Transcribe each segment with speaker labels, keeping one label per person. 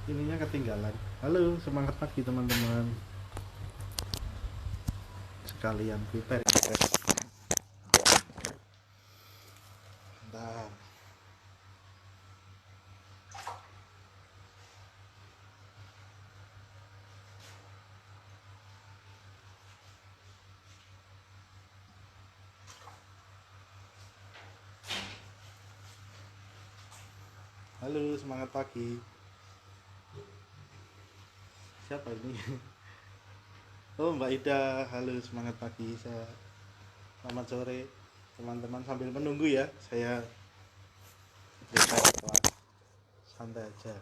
Speaker 1: ininya ketinggalan. Halo, semangat pagi teman-teman. Sekalian prepare. Bentar. Halo, semangat pagi. Siapa ini? Oh, Mbak Ida. Halo, semangat pagi. Selamat sore teman-teman. Sambil menunggu ya, saya prepare kelas. Santai aja.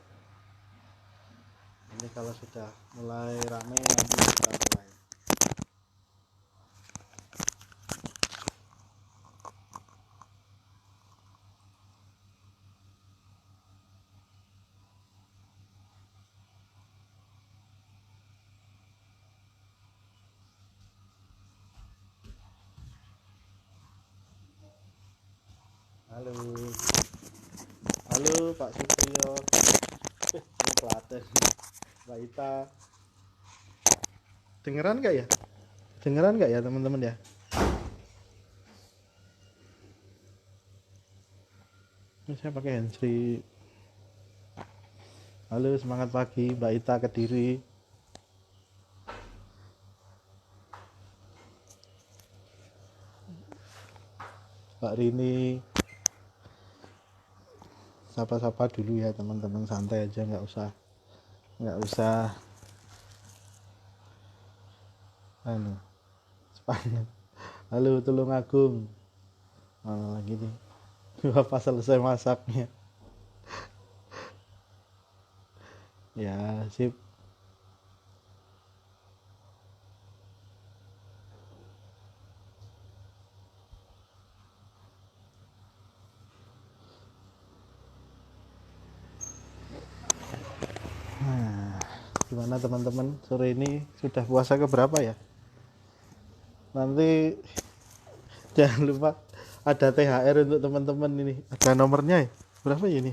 Speaker 1: Ini kalau sudah mulai rame nanti kita mulai. Halo. Halo Pak Supriyo. Ini Klaten. Mbak Ita. Dengeran nggak ya? Dengeran nggak ya teman-teman ya? Ini saya pakai handsfree. Halo, semangat pagi Mbak Ita Kediri. Mbak Rini. Sapa-sapa dulu ya teman-teman, santai aja, nggak usah anu sepanjang. Halo Tulungagung. Mana lagi nih? Apa selesai masaknya? Ya, sip. Nah, gimana teman-teman? Sore ini sudah puasa keberapa ya? Nanti jangan lupa ada THR untuk teman-teman ini. Ada nomornya ya? Berapa ya ini?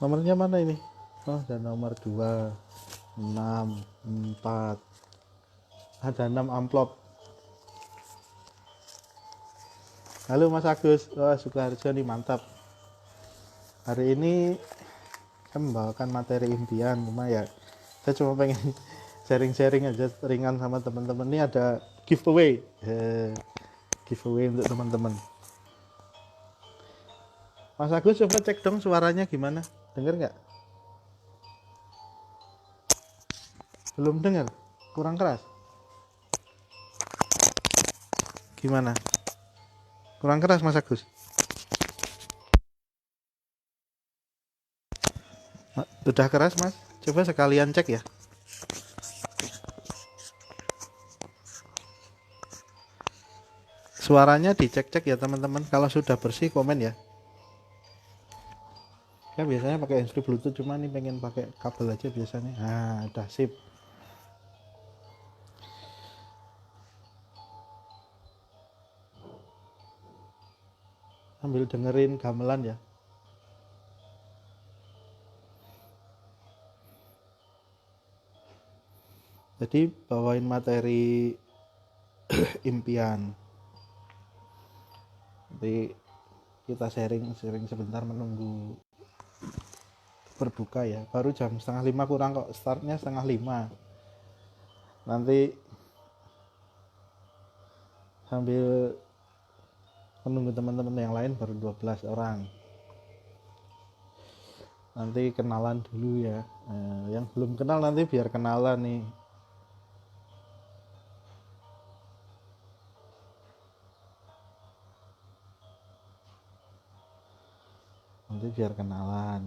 Speaker 1: Nomornya mana ini? Oh, ada nomor 2, 6, 4. Ada 6 amplop. Halo Mas Agus. Wah, Sukoharjo nih, mantap. Hari ini saya membawakan materi impian, cuma ya saya cuma pengen sharing-sharing aja ringan sama teman-teman. Ini ada giveaway. Giveaway untuk teman-teman. Mas Agus, coba cek dong suaranya gimana? Dengar nggak? Belum dengar? Kurang keras? Gimana? Kurang keras Mas Agus? Udah keras Mas? Coba sekalian cek ya. Suaranya dicek-cek ya teman-teman. Kalau sudah bersih komen ya. Kan biasanya pakai handsfree Bluetooth, cuma ini pengen pakai kabel aja biasanya. Nah, udah sip. Sambil dengerin gamelan ya. Jadi bawain materi impian. Nanti kita sharing sebentar menunggu berbuka ya. Baru jam 4:30 kurang kok. Startnya 4:30. Nanti sambil menunggu teman-teman yang lain baru 12 orang. Nanti kenalan dulu ya. Yang belum kenal nanti biar kenalan nih. Nanti biar kenalan.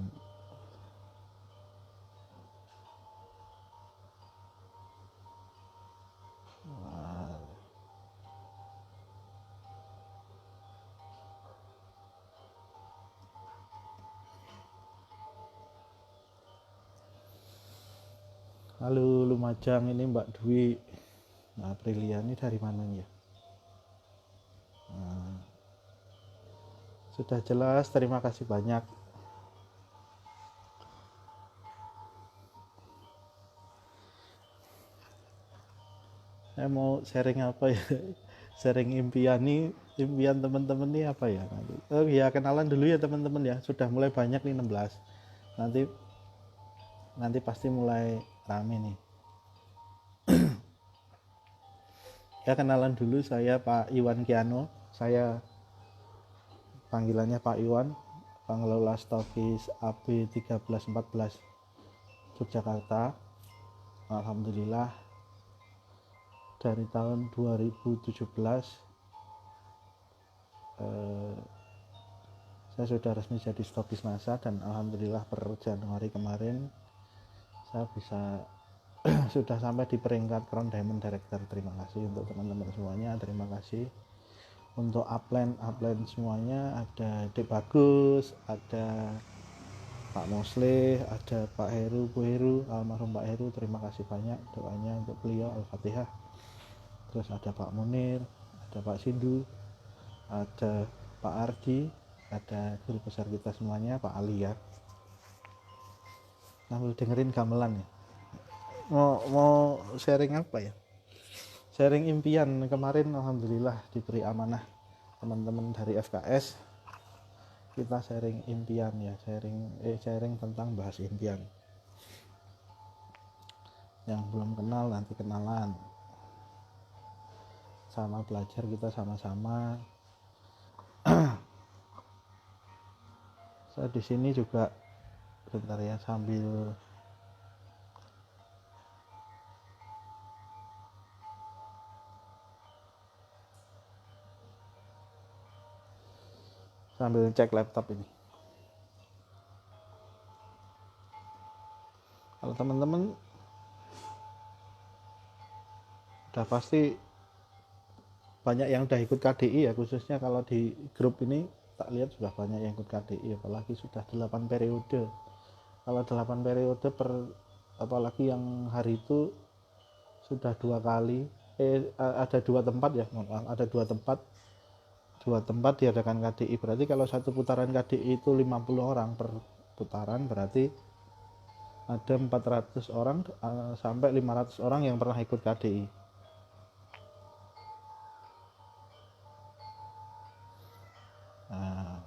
Speaker 1: Halo Lumajang, ini Mbak Dwi. Nah, Aprilia ini dari mana ya? Sudah jelas, terima kasih banyak. Saya mau sharing apa ya? Sharing impian nih, impian teman-teman nih apa ya nanti? Oh ya, kenalan dulu ya teman-teman ya. Sudah mulai banyak nih 16. Nanti nanti pasti mulai rame nih. Ya, kenalan dulu, saya Pak Iwan Kiano. Saya panggilannya Pak Iwan, pengelola stokis AB 1314 Yogyakarta. Alhamdulillah dari tahun 2017 saya sudah resmi jadi stokis masa, dan alhamdulillah per Januari kemarin saya bisa sudah sampai di peringkat Crown Diamond Director. Terima kasih untuk teman-teman semuanya, terima kasih untuk upline semuanya. Ada Dek Bagus, ada Pak Mosleh, ada Pak Heru, Bu Heru, almarhum Pak Heru, terima kasih banyak doanya untuk beliau, Al-Fatihah. Terus ada Pak Munir, ada Pak Sindu, ada Pak Ardi, ada guru besar kita semuanya, Pak Ali ya. Sambil dengerin gamelan ya. Mau sharing apa ya? Sharing impian. Kemarin alhamdulillah diberi amanah teman-teman dari FKS, kita sharing impian ya, sharing tentang bahas impian. Yang belum kenal nanti kenalan, sama belajar kita sama-sama. Saya di sini juga bentar ya, sambil cek laptop ini. Kalau teman-teman udah pasti banyak yang udah ikut KDI ya, khususnya kalau di grup ini tak lihat sudah banyak yang ikut KDI, apalagi sudah 8 periode. Kalau 8 periode apalagi yang hari itu sudah 2 kali, ada 2 tempat ya, ada 2 tempat diadakan KDI. Berarti kalau satu putaran KDI itu 50 orang per putaran, berarti ada 400 orang sampai 500 orang yang pernah ikut KDI. Nah,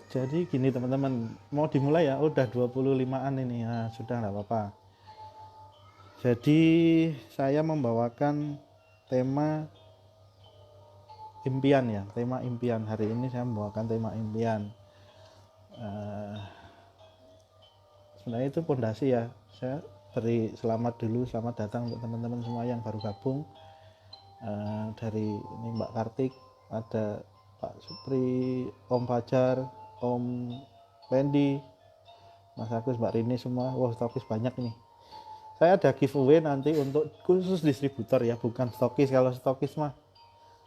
Speaker 1: jadi gini teman-teman, mau dimulai ya, udah 25-an ini ya, sudah nggak apa-apa. Jadi saya membawakan tema impian ya, tema impian. Hari ini saya membawakan tema impian. Sebenarnya itu pondasi ya. Saya beri selamat dulu, selamat datang untuk teman-teman semua yang baru gabung. Dari ini Mbak Kartik, ada Pak Supri, Om Fajar, Om Wendy, Mas Agus, Mbak Rini semua. Wah, stokis banyak nih. Saya ada giveaway nanti untuk khusus distributor ya, bukan stokis. Kalau stokis mah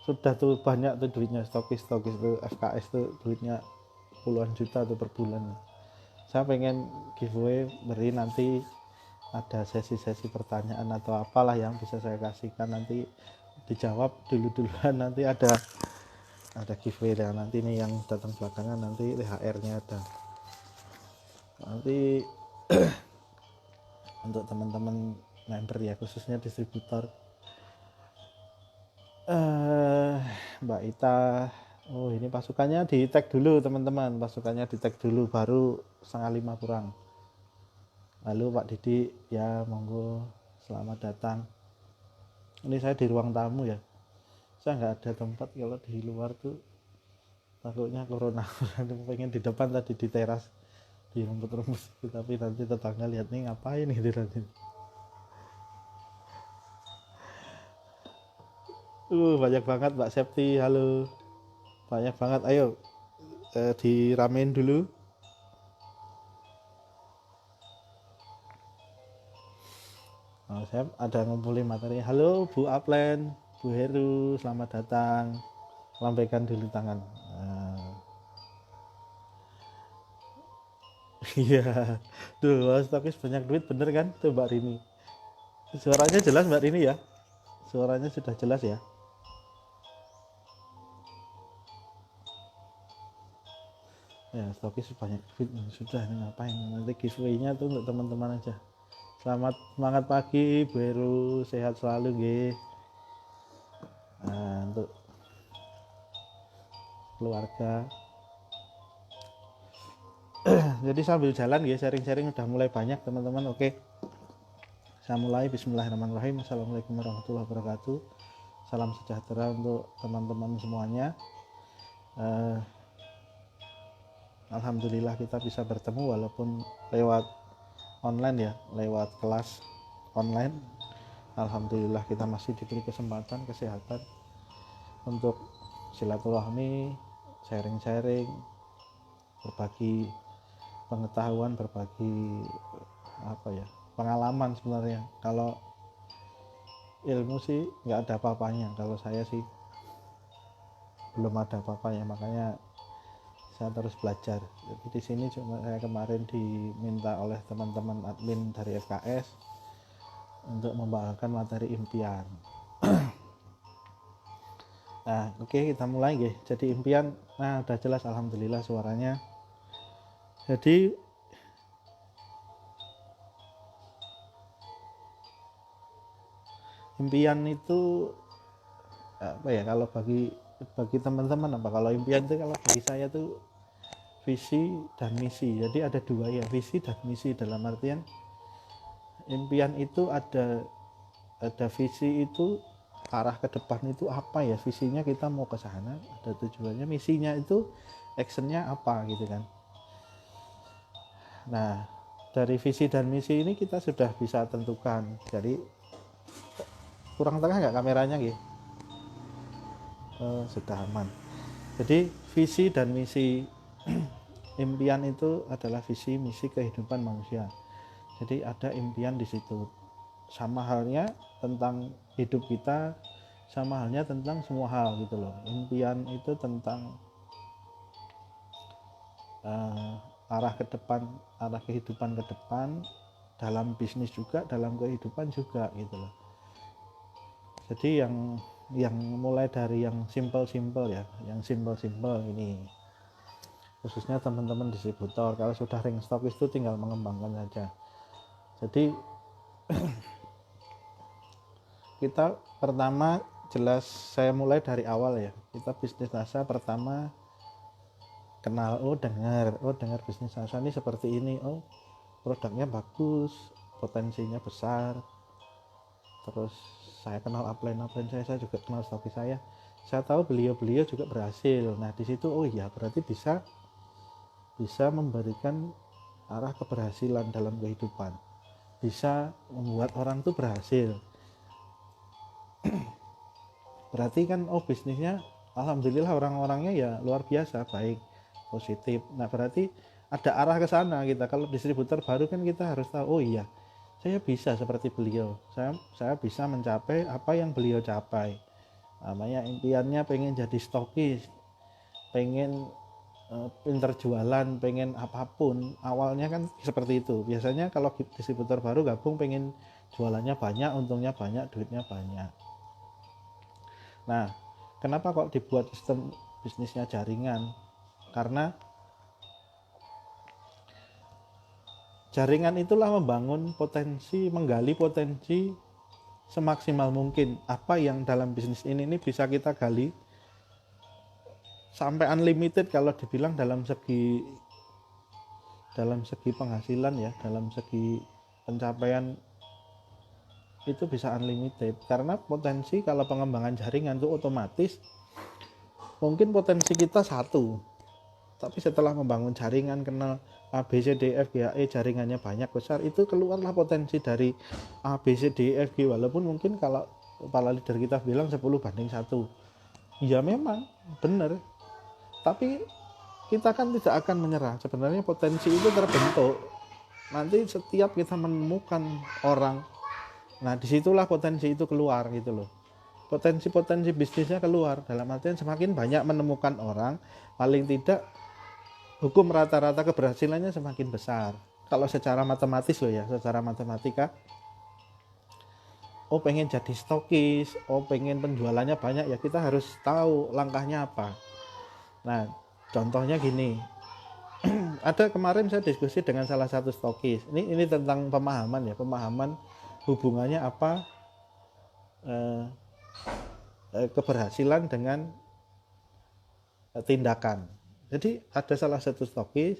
Speaker 1: sudah tuh banyak tuh duitnya, stokis tuh FKS tuh duitnya puluhan juta tuh per bulan. Saya pengen giveaway, beri nanti ada sesi-sesi pertanyaan atau apalah yang bisa saya kasihkan, nanti dijawab duluan, nanti ada giveaway ya. Nanti nih yang datang belakangan nanti THR-nya ada. Nanti untuk teman-teman member ya, khususnya distributor. Mbak Ita, oh ini pasukannya di tag dulu teman-teman, pasukannya di tag dulu, baru 4:30 kurang. Halo Pak Didi ya, monggo, selamat datang. Ini saya di ruang tamu ya, saya nggak ada tempat. Kalau di luar tuh takutnya corona. Pengen di depan tadi di teras, di rumput-rumput, tapi nanti tetangga lihat nih ngapain gitu nanti. Banyak banget Mbak Septi, halo, banyak banget. Ayo diramein dulu. Saya ada ngumpulin materi. Halo Bu Aplen, Bu Heru, selamat datang. Lambaikan dulu tangan. Iya, tuh stokis banyak duit, bener kan tuh Mbak Rini. Suaranya jelas Mbak Rini ya, suaranya sudah jelas ya. Ya stokis banyak duit sudah, ini ngapain, nanti giveaway-nya tuh untuk teman-teman aja. Selamat semangat pagi Bu Heru, sehat selalu nggih. Nah, untuk keluarga. Jadi sambil jalan ya sharing-sharing udah mulai banyak teman-teman. Oke, saya mulai. Bismillahirrahmanirrahim. Assalamualaikum warahmatullahi wabarakatuh. Salam sejahtera untuk teman-teman semuanya. Alhamdulillah kita bisa bertemu walaupun lewat online ya, lewat kelas online. Alhamdulillah kita masih diberi kesempatan kesehatan untuk silaturahmi, sharing-sharing, berbagi pengetahuan, berbagi pengalaman. Sebenarnya kalau ilmu sih nggak ada apa-apanya, kalau saya sih belum ada apa-apanya, makanya saya terus belajar. Jadi di sini cuma saya kemarin diminta oleh teman-teman admin dari FKS untuk membawakan materi impian. Nah, oke, kita mulai nggih. Jadi impian, nah udah jelas alhamdulillah suaranya. Jadi impian itu kalau bagi teman-teman kalau impian itu kalau bagi saya tuh visi dan misi. Jadi ada dua ya, visi dan misi, dalam artian impian itu ada visi itu arah ke depan itu apa ya, visinya kita mau ke sana, ada tujuannya, misinya itu actionnya apa gitu kan. Nah, dari visi dan misi ini kita sudah bisa tentukan. Jadi kurang tengah nggak kameranya gitu? Sudah aman. Jadi visi dan misi impian itu adalah visi misi kehidupan manusia. Jadi ada impian di situ. Sama halnya tentang hidup kita, sama halnya tentang semua hal gitu loh. Impian itu tentang arah ke depan, arah kehidupan ke depan, dalam bisnis juga, dalam kehidupan juga gitu loh. Jadi yang mulai dari yang simple ya, yang simple ini khususnya teman-teman distributor. Kalau sudah ring stock itu tinggal mengembangkan saja. Jadi kita pertama jelas, saya mulai dari awal ya, kita bisnis asa pertama kenal, dengar bisnis asa ini seperti ini, produknya bagus, potensinya besar. Terus saya kenal upline saya juga kenal stokis saya tahu beliau juga berhasil. Nah di situ berarti bisa memberikan arah keberhasilan dalam kehidupan, bisa membuat orang tuh berhasil. Berarti kan bisnisnya alhamdulillah orang-orangnya ya luar biasa baik, positif. Nah berarti ada arah ke sana kita. Kalau distributor baru kan kita harus tahu, saya bisa seperti beliau, saya bisa mencapai apa yang beliau capai. Namanya impiannya pengen jadi stokis, pengen pinter jualan, pengen apapun, awalnya kan seperti itu. Biasanya kalau distributor baru gabung pengen jualannya banyak, untungnya banyak, duitnya banyak. Nah kenapa kok dibuat sistem bisnisnya jaringan? Karena jaringan itulah membangun potensi, menggali potensi semaksimal mungkin. Apa yang dalam bisnis ini bisa kita gali sampai unlimited kalau dibilang dalam segi penghasilan ya, dalam segi pencapaian itu bisa unlimited. Karena potensi kalau pengembangan jaringan itu otomatis mungkin potensi kita satu, tapi setelah membangun jaringan, kenal A, B, C, D, F, G, H, E, jaringannya banyak besar, itu keluarlah potensi dari A, B, C, D, F, G. Walaupun mungkin kalau kepala leader kita bilang 10:1, ya memang benar, tapi kita kan tidak akan menyerah. Sebenarnya potensi itu terbentuk nanti setiap kita menemukan orang. Nah disitulah potensi itu keluar gitu loh, potensi bisnisnya keluar. Dalam artian semakin banyak menemukan orang, paling tidak hukum rata-rata keberhasilannya semakin besar. Kalau secara matematis loh ya, secara matematika, pengen jadi stokis, pengen penjualannya banyak, ya kita harus tahu langkahnya apa. Nah contohnya gini, ada kemarin saya diskusi dengan salah satu stokis. Ini tentang pemahaman ya, pemahaman hubungannya apa keberhasilan dengan tindakan. Jadi ada salah satu stokis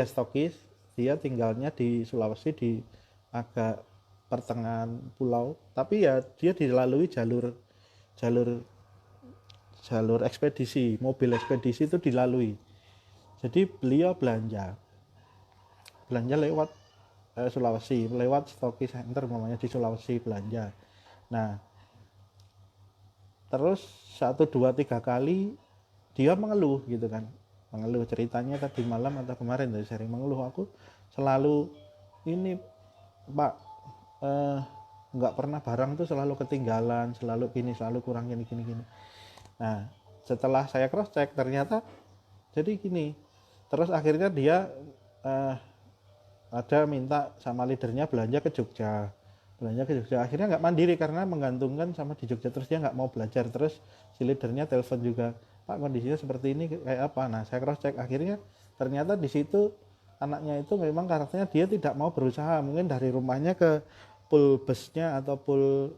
Speaker 1: stokis, dia tinggalnya di Sulawesi di agak pertengahan pulau, tapi ya dia dilalui jalur ekspedisi, mobil ekspedisi itu dilalui. Jadi beliau belanja lewat Sulawesi, lewat stokis center namanya di Sulawesi belanja. Nah, terus 1, 2, 3 kali dia mengeluh gitu kan, mengeluh, ceritanya tadi malam atau kemarin dari sering mengeluh, aku selalu ini Pak, nggak pernah barang tuh selalu ketinggalan, selalu gini, selalu kurang gini. Nah, setelah saya cross check ternyata jadi gini. Terus akhirnya dia ada minta sama leadernya belanja ke Jogja. Akhirnya nggak mandiri karena menggantungkan sama di Jogja, terus dia nggak mau belajar. Terus si leadernya telepon juga, Pak kondisinya seperti ini kayak apa. Nah saya cross check, akhirnya ternyata di situ anaknya itu memang karakternya dia tidak mau berusaha, mungkin dari rumahnya ke pool busnya atau pool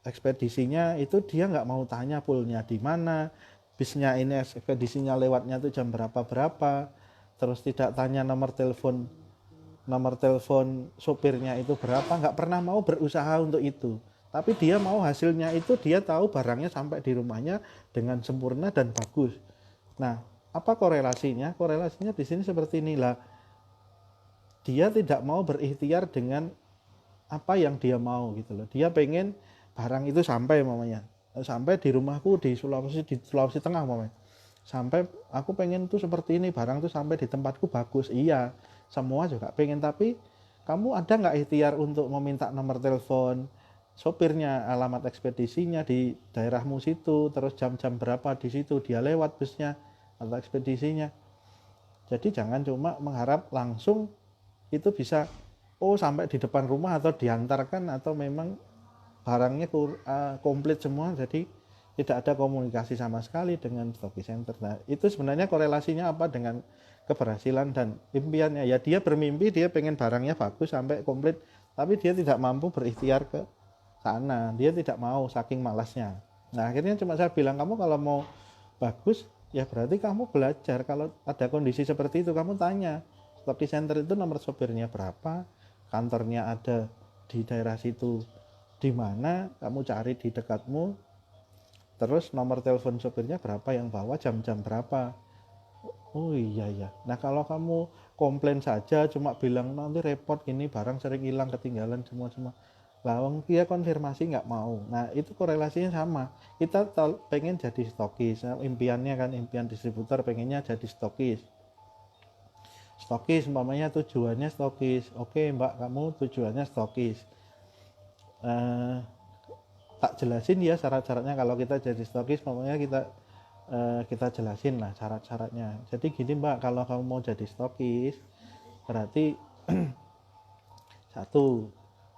Speaker 1: ekspedisinya itu dia nggak mau tanya poolnya di mana, bisnya ini ekspedisinya lewatnya itu jam berapa, terus tidak tanya nomor telepon sopirnya itu berapa, nggak pernah mau berusaha untuk itu. Tapi dia mau hasilnya itu, dia tahu barangnya sampai di rumahnya dengan sempurna dan bagus. Nah, apa korelasinya? Korelasinya di sini seperti inilah. Dia tidak mau berikhtiar dengan apa yang dia mau gitu loh. Dia pengen barang itu sampai di rumahku di Sulawesi Tengah mamanya. Sampai aku pengen tuh seperti ini, barang tuh sampai di tempatku bagus. Iya, semua juga pengen, tapi kamu ada nggak ikhtiar untuk meminta nomor telepon sopirnya, alamat ekspedisinya di daerahmu situ, terus jam-jam berapa di situ dia lewat busnya atau ekspedisinya. Jadi jangan cuma mengharap langsung itu bisa sampai di depan rumah atau diantarkan, atau memang barangnya komplit semua, jadi tidak ada komunikasi sama sekali dengan stokis center. Nah, itu sebenarnya korelasinya apa dengan keberhasilan dan impiannya? Ya dia bermimpi, dia pengen barangnya bagus sampai komplit, tapi dia tidak mampu berikhtiar ke sana. Dia tidak mau, saking malasnya. Nah, akhirnya cuma saya bilang, kamu kalau mau bagus, ya berarti kamu belajar. Kalau ada kondisi seperti itu, kamu tanya. Stokis center itu nomor sopirnya berapa, kantornya ada di daerah situ di mana, kamu cari di dekatmu. Terus nomor telepon sopirnya berapa, yang bawa jam-jam berapa. Oh iya ya. Nah kalau kamu komplain saja, cuma bilang nanti repot ini barang sering hilang, ketinggalan semua. Lawang dia konfirmasi nggak mau. Nah itu korelasinya sama. Kita pengen jadi stokis. Nah, impiannya kan, impian distributor pengennya jadi stokis. Stokis umpamanya tujuannya stokis. Oke Mbak, kamu tujuannya stokis. Tak jelasin ya syarat-syaratnya. Kalau kita jadi stokis, pokoknya kita jelasin lah syarat-syaratnya. Jadi gini Mbak, kalau kamu mau jadi stokis berarti satu,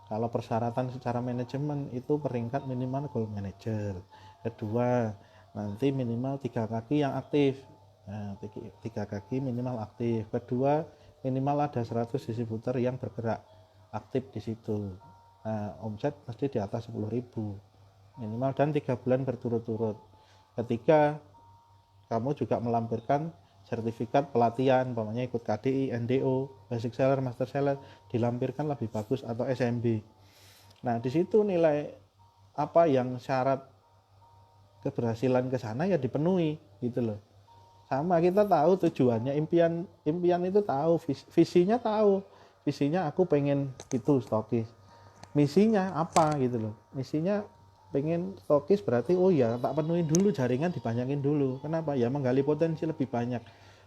Speaker 1: kalau persyaratan secara manajemen itu peringkat minimal gold manager. Kedua, nanti minimal 3 kaki yang aktif. Nah, 3 kaki minimal aktif. Kedua, minimal ada 100 distributor yang bergerak aktif di situ. Nah, omset pasti di atas 10.000 minimal, dan 3 bulan berturut-turut. Ketiga, kamu juga melampirkan sertifikat pelatihan, umpamanya ikut KDI, NDO, basic seller, master seller, dilampirkan lebih bagus, atau SMB. Nah di situ nilai apa yang syarat keberhasilan ke sana ya dipenuhi gitu loh. Sama, kita tahu tujuannya, impian itu tahu, visinya aku pengen itu stokis. Misinya apa gitu loh, misinya pengen stokis, berarti oh ya tak penuhin dulu, jaringan dibanyakin dulu. Kenapa? Ya menggali potensi lebih banyak.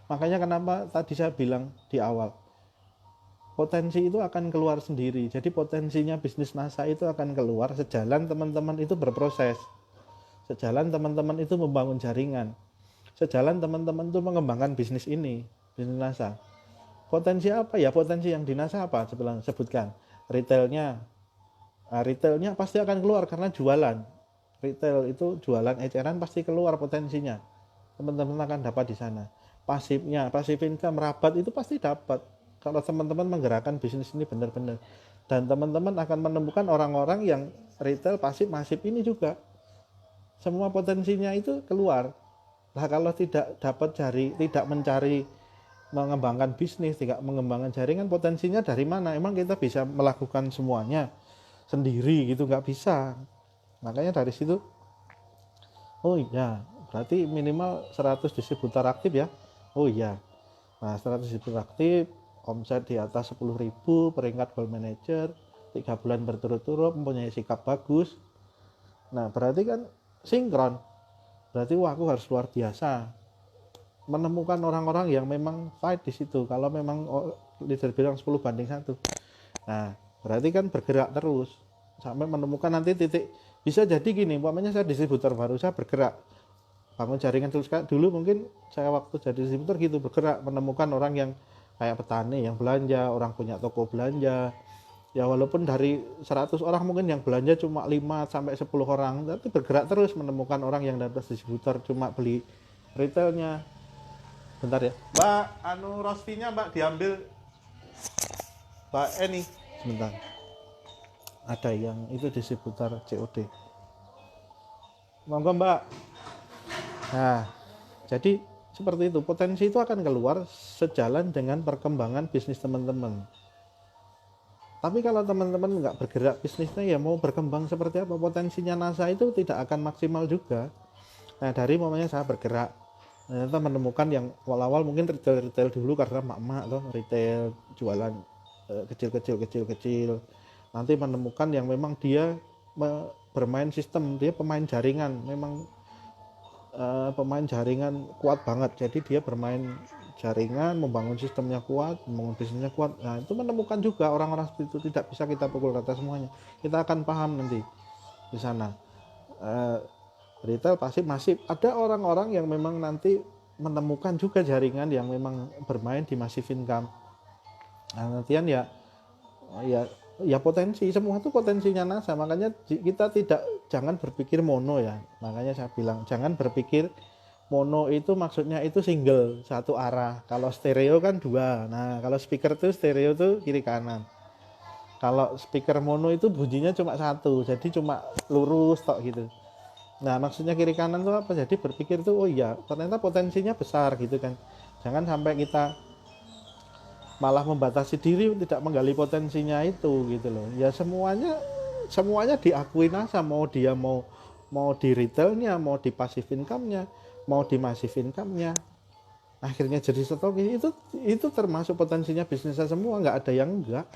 Speaker 1: Makanya kenapa tadi saya bilang di awal, potensi itu akan keluar sendiri. Jadi potensinya bisnis NASA itu akan keluar sejalan teman-teman itu berproses, sejalan teman-teman itu membangun jaringan, sejalan teman-teman itu mengembangkan bisnis ini, bisnis NASA. Potensi apa ya? Potensi yang di NASA apa? Sebutkan. Retailnya pasti akan keluar karena jualan. Retail itu jualan eceran pasti keluar potensinya. teman-teman akan dapat di sana. Pasifnya, pasif income, rabat itu pasti dapat kalau teman-teman menggerakkan bisnis ini benar-benar. Dan teman-teman akan menemukan orang-orang yang retail pasif masif ini juga. Semua potensinya itu keluar. Nah, kalau tidak dapat tidak mencari mengembangkan bisnis, tidak mengembangkan jaringan, potensinya dari mana? Emang kita bisa melakukan semuanya sendiri gitu? Nggak bisa. Makanya dari situ, oh iya, berarti minimal 100 distributor aktif ya. Oh iya. Nah, 100 distributor aktif, omset di atas 10.000, peringkat gold manager, 3 bulan berturut-turut, mempunyai sikap bagus. Nah, berarti kan sinkron. Berarti wah, aku harus luar biasa menemukan orang-orang yang memang fight di situ. Kalau memang leader bilang 10/1. Nah, berarti kan bergerak terus sampai menemukan nanti titik. Bisa jadi gini, umpamanya saya distributor baru, saya bergerak bangun jaringan terus. Kayak dulu mungkin saya waktu jadi distributor gitu, bergerak menemukan orang yang kayak petani yang belanja, orang punya toko belanja. Ya walaupun dari 100 orang mungkin yang belanja cuma 5 sampai 10 orang, tapi bergerak terus menemukan orang yang dapat distributor cuma beli retailnya. Bentar ya, Mbak, rostinya Mbak diambil Mbak Eni, sebentar. Ada yang itu distributor COD. Monggo Mbak. Nah, jadi seperti itu, potensi itu akan keluar sejalan dengan perkembangan bisnis teman-teman. Tapi kalau teman-teman nggak bergerak bisnisnya, ya mau berkembang seperti apa, potensinya NASA itu tidak akan maksimal juga. Nah, dari momennya saya bergerak, ternyata menemukan yang awal-awal mungkin retail dulu karena mak-mak tuh retail jualan kecil. Nanti menemukan yang memang dia bermain sistem, dia pemain jaringan, memang pemain jaringan kuat banget. Jadi dia bermain jaringan, membangun sistemnya kuat, membangun bisnisnya kuat. Nah, itu menemukan juga orang-orang seperti itu. Tidak bisa kita pukul rata semuanya. Kita akan paham nanti di sana. Retail pasif masif. Ada orang-orang yang memang nanti menemukan juga jaringan yang memang bermain di massive income. Nah, nantian ya potensi, semua itu potensinya NASA. Makanya kita jangan berpikir mono ya. Makanya saya bilang jangan berpikir mono itu maksudnya itu single satu arah. Kalau stereo kan dua. Nah, kalau speaker tuh stereo tuh kiri kanan. Kalau speaker mono itu bunyinya cuma satu, jadi cuma lurus tok gitu. Nah, maksudnya kiri kanan tuh apa? Jadi berpikir tuh oh iya, ternyata potensinya besar gitu kan. Jangan sampai kita malah membatasi diri, tidak menggali potensinya itu gitu loh. Ya semuanya diakui NASA, mau dia mau di retailnya, mau di passive income-nya, mau di massive income-nya, akhirnya jadi stok itu termasuk potensinya bisnisnya semua, nggak ada yang enggak.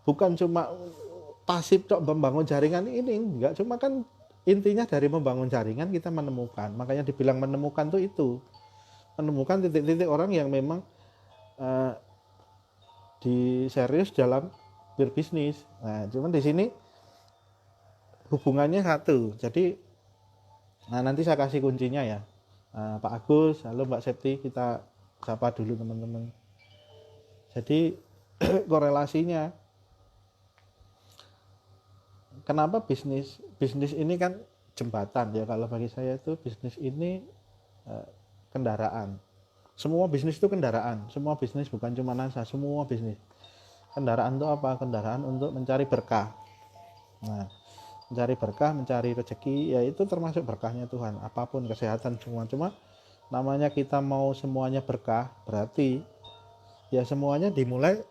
Speaker 1: Bukan cuma pasif tok membangun jaringan ini, enggak, cuma kan intinya dari membangun jaringan kita menemukan. Makanya dibilang menemukan tuh itu menemukan titik-titik orang yang memang di serius dalam berbisnis. Nah, cuman di sini hubungannya satu. Jadi, nah nanti saya kasih kuncinya ya. Pak Agus, halo Mbak Septi, kita sapa dulu teman-teman. Jadi korelasinya, kenapa bisnis ini kan jembatan ya. Kalau bagi saya itu bisnis ini kendaraan. Semua bisnis itu kendaraan. Semua bisnis bukan cuma NASA, semua bisnis. Kendaraan itu apa? Kendaraan untuk mencari berkah. Nah, mencari berkah, mencari rezeki, ya itu termasuk berkahnya Tuhan. Apapun, kesehatan semua. Cuma namanya kita mau semuanya berkah, berarti ya semuanya dimulai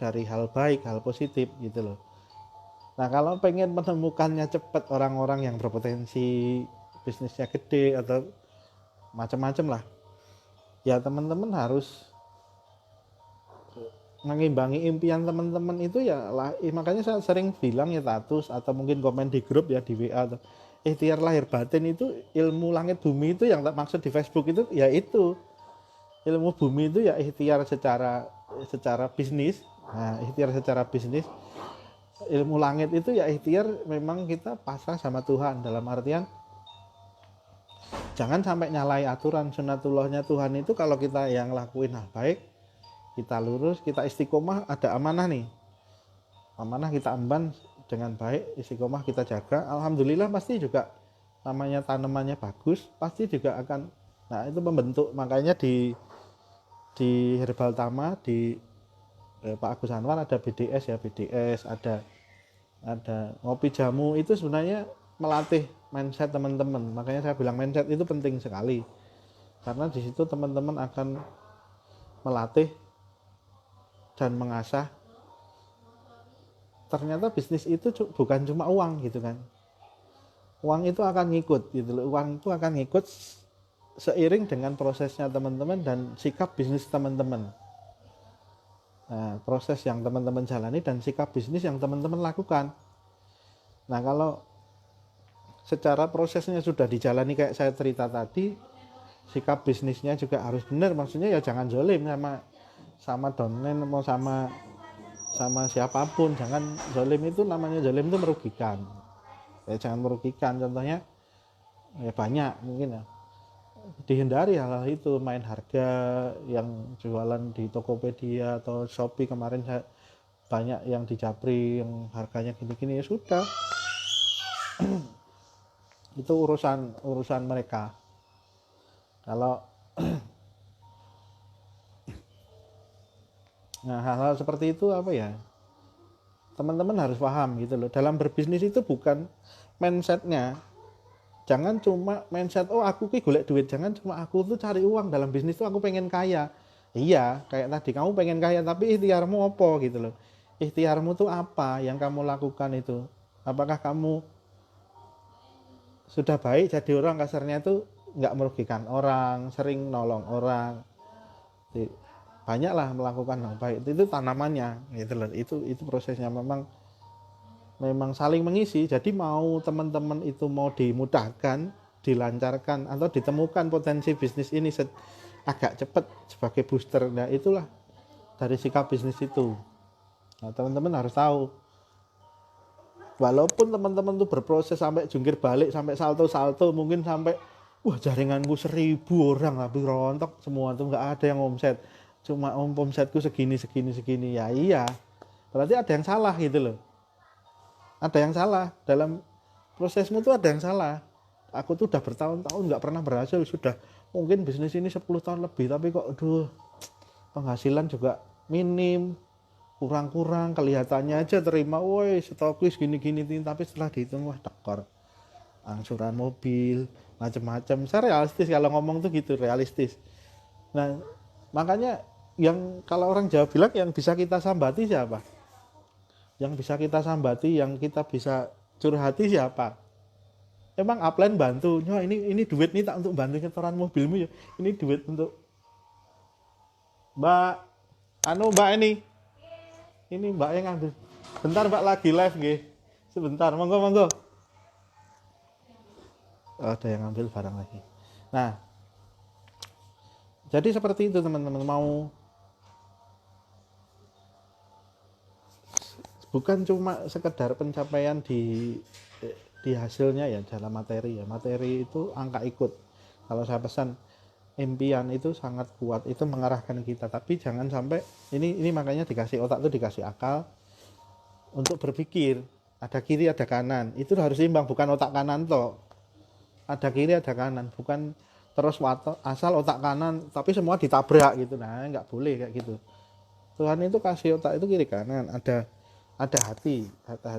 Speaker 1: dari hal baik, hal positif gitu loh. Nah, kalau pengen menemukannya cepat orang-orang yang berpotensi bisnisnya gede atau macam-macam lah, ya teman-teman harus mengimbangi impian teman-teman itu ya lah. Makanya saya sering bilang ya status atau mungkin komen di grup ya di WA atau ikhtiar lahir batin itu ilmu langit bumi itu yang tak maksud di Facebook itu ya itu ilmu bumi itu ya ikhtiar secara bisnis. Nah, ikhtiar secara bisnis, ilmu langit itu ya ikhtiar memang kita pasrah sama Tuhan, dalam artian jangan sampai nyalai aturan sunatullahnya Tuhan itu. Kalau kita yang lakuin hal baik, kita lurus, kita istiqomah, ada amanah nih, amanah kita emban dengan baik, istiqomah kita jaga, alhamdulillah pasti juga namanya tanamannya bagus, pasti juga akan Nah itu membentuk, makanya di Herbal Tama di Pak Agus Anwar ada BDS ya, BDS ada ngopi jamu, itu sebenarnya melatih mindset teman-teman. Makanya saya bilang mindset itu penting sekali, karena di situ teman-teman akan melatih dan mengasah. Ternyata bisnis itu bukan cuma uang gitu kan, uang itu akan ngikut gitu loh, uang itu akan ngikut seiring dengan prosesnya teman-teman dan sikap bisnis teman-teman. Nah, proses yang teman-teman jalani dan sikap bisnis yang teman-teman lakukan. Nah, kalau secara prosesnya sudah dijalani kayak saya cerita tadi, sikap bisnisnya juga harus benar. Maksudnya ya jangan zolim sama downline, mau sama siapapun. Jangan zolim, itu namanya zolim itu merugikan. Ya jangan merugikan. Contohnya ya banyak mungkin ya. Dihindari hal-hal itu, main harga yang jualan di Tokopedia atau Shopee kemarin saya banyak yang di Japri yang harganya gini-gini, ya sudah. Itu urusan mereka. Kalau nah hal-hal seperti itu apa ya, teman-teman harus paham gitu loh. Dalam berbisnis itu bukan mindsetnya, jangan cuma mindset oh aku ki golek duit, jangan cuma aku tuh cari uang dalam bisnis tuh aku pengen kaya. Iya kayak tadi kamu pengen kaya, tapi ikhtiarmu apa gitu loh, ikhtiarmu tuh apa yang kamu lakukan itu, apakah kamu sudah baik jadi orang, kasarnya itu nggak merugikan orang, sering nolong orang, banyaklah melakukan yang baik, itu tanamannya gitu loh. Itu prosesnya memang saling mengisi. Jadi mau teman-teman itu mau dimudahkan, dilancarkan, atau ditemukan potensi bisnis ini agak cepat sebagai booster, nah itulah dari sikap bisnis itu. Nah, teman-teman harus tahu, walaupun teman-teman tuh berproses sampai jungkir balik, sampai salto mungkin sampai wah jaringanku 1000 orang habis rontok semua tuh, nggak ada yang omset, cuma omsetku segini ya. Iya berarti ada yang salah gitu loh, ada yang salah dalam prosesmu tuh, ada yang salah. Aku tuh udah bertahun-tahun nggak pernah berhasil, sudah mungkin bisnis ini 10 tahun lebih, tapi kok penghasilan juga minim, kurang kelihatannya aja terima, woi stokis gini tapi setelah dihitung wah tekor, angsuran mobil macam-macam. Saya realistis kalau ngomong tuh gitu, realistis. Nah makanya yang kalau orang Jawa bilang yang bisa kita sambati siapa, yang bisa kita sambati, yang kita bisa curhati siapa? Emang upline bantu, nyo ini duit nih tak untuk bantu nyetoran mobilmu ya, ini duit untuk mbak mbak ini mbak yang ngambil, bentar mbak lagi live nggih, sebentar monggo. Ada yang ngambil barang lagi. Nah jadi seperti itu teman-teman, mau bukan cuma sekedar pencapaian di hasilnya ya, dalam materi ya, materi itu angka ikut. Kalau saya pesan, impian itu sangat kuat, itu mengarahkan kita, tapi jangan sampai ini makanya dikasih otak tuh, dikasih akal untuk berpikir, ada kiri ada kanan, itu harus imbang, bukan otak kanan toh, ada kiri ada kanan, bukan terus asal otak kanan tapi semua ditabrak gitu. Nah nggak boleh kayak gitu. Tuhan itu kasih otak itu kiri kanan, ada hati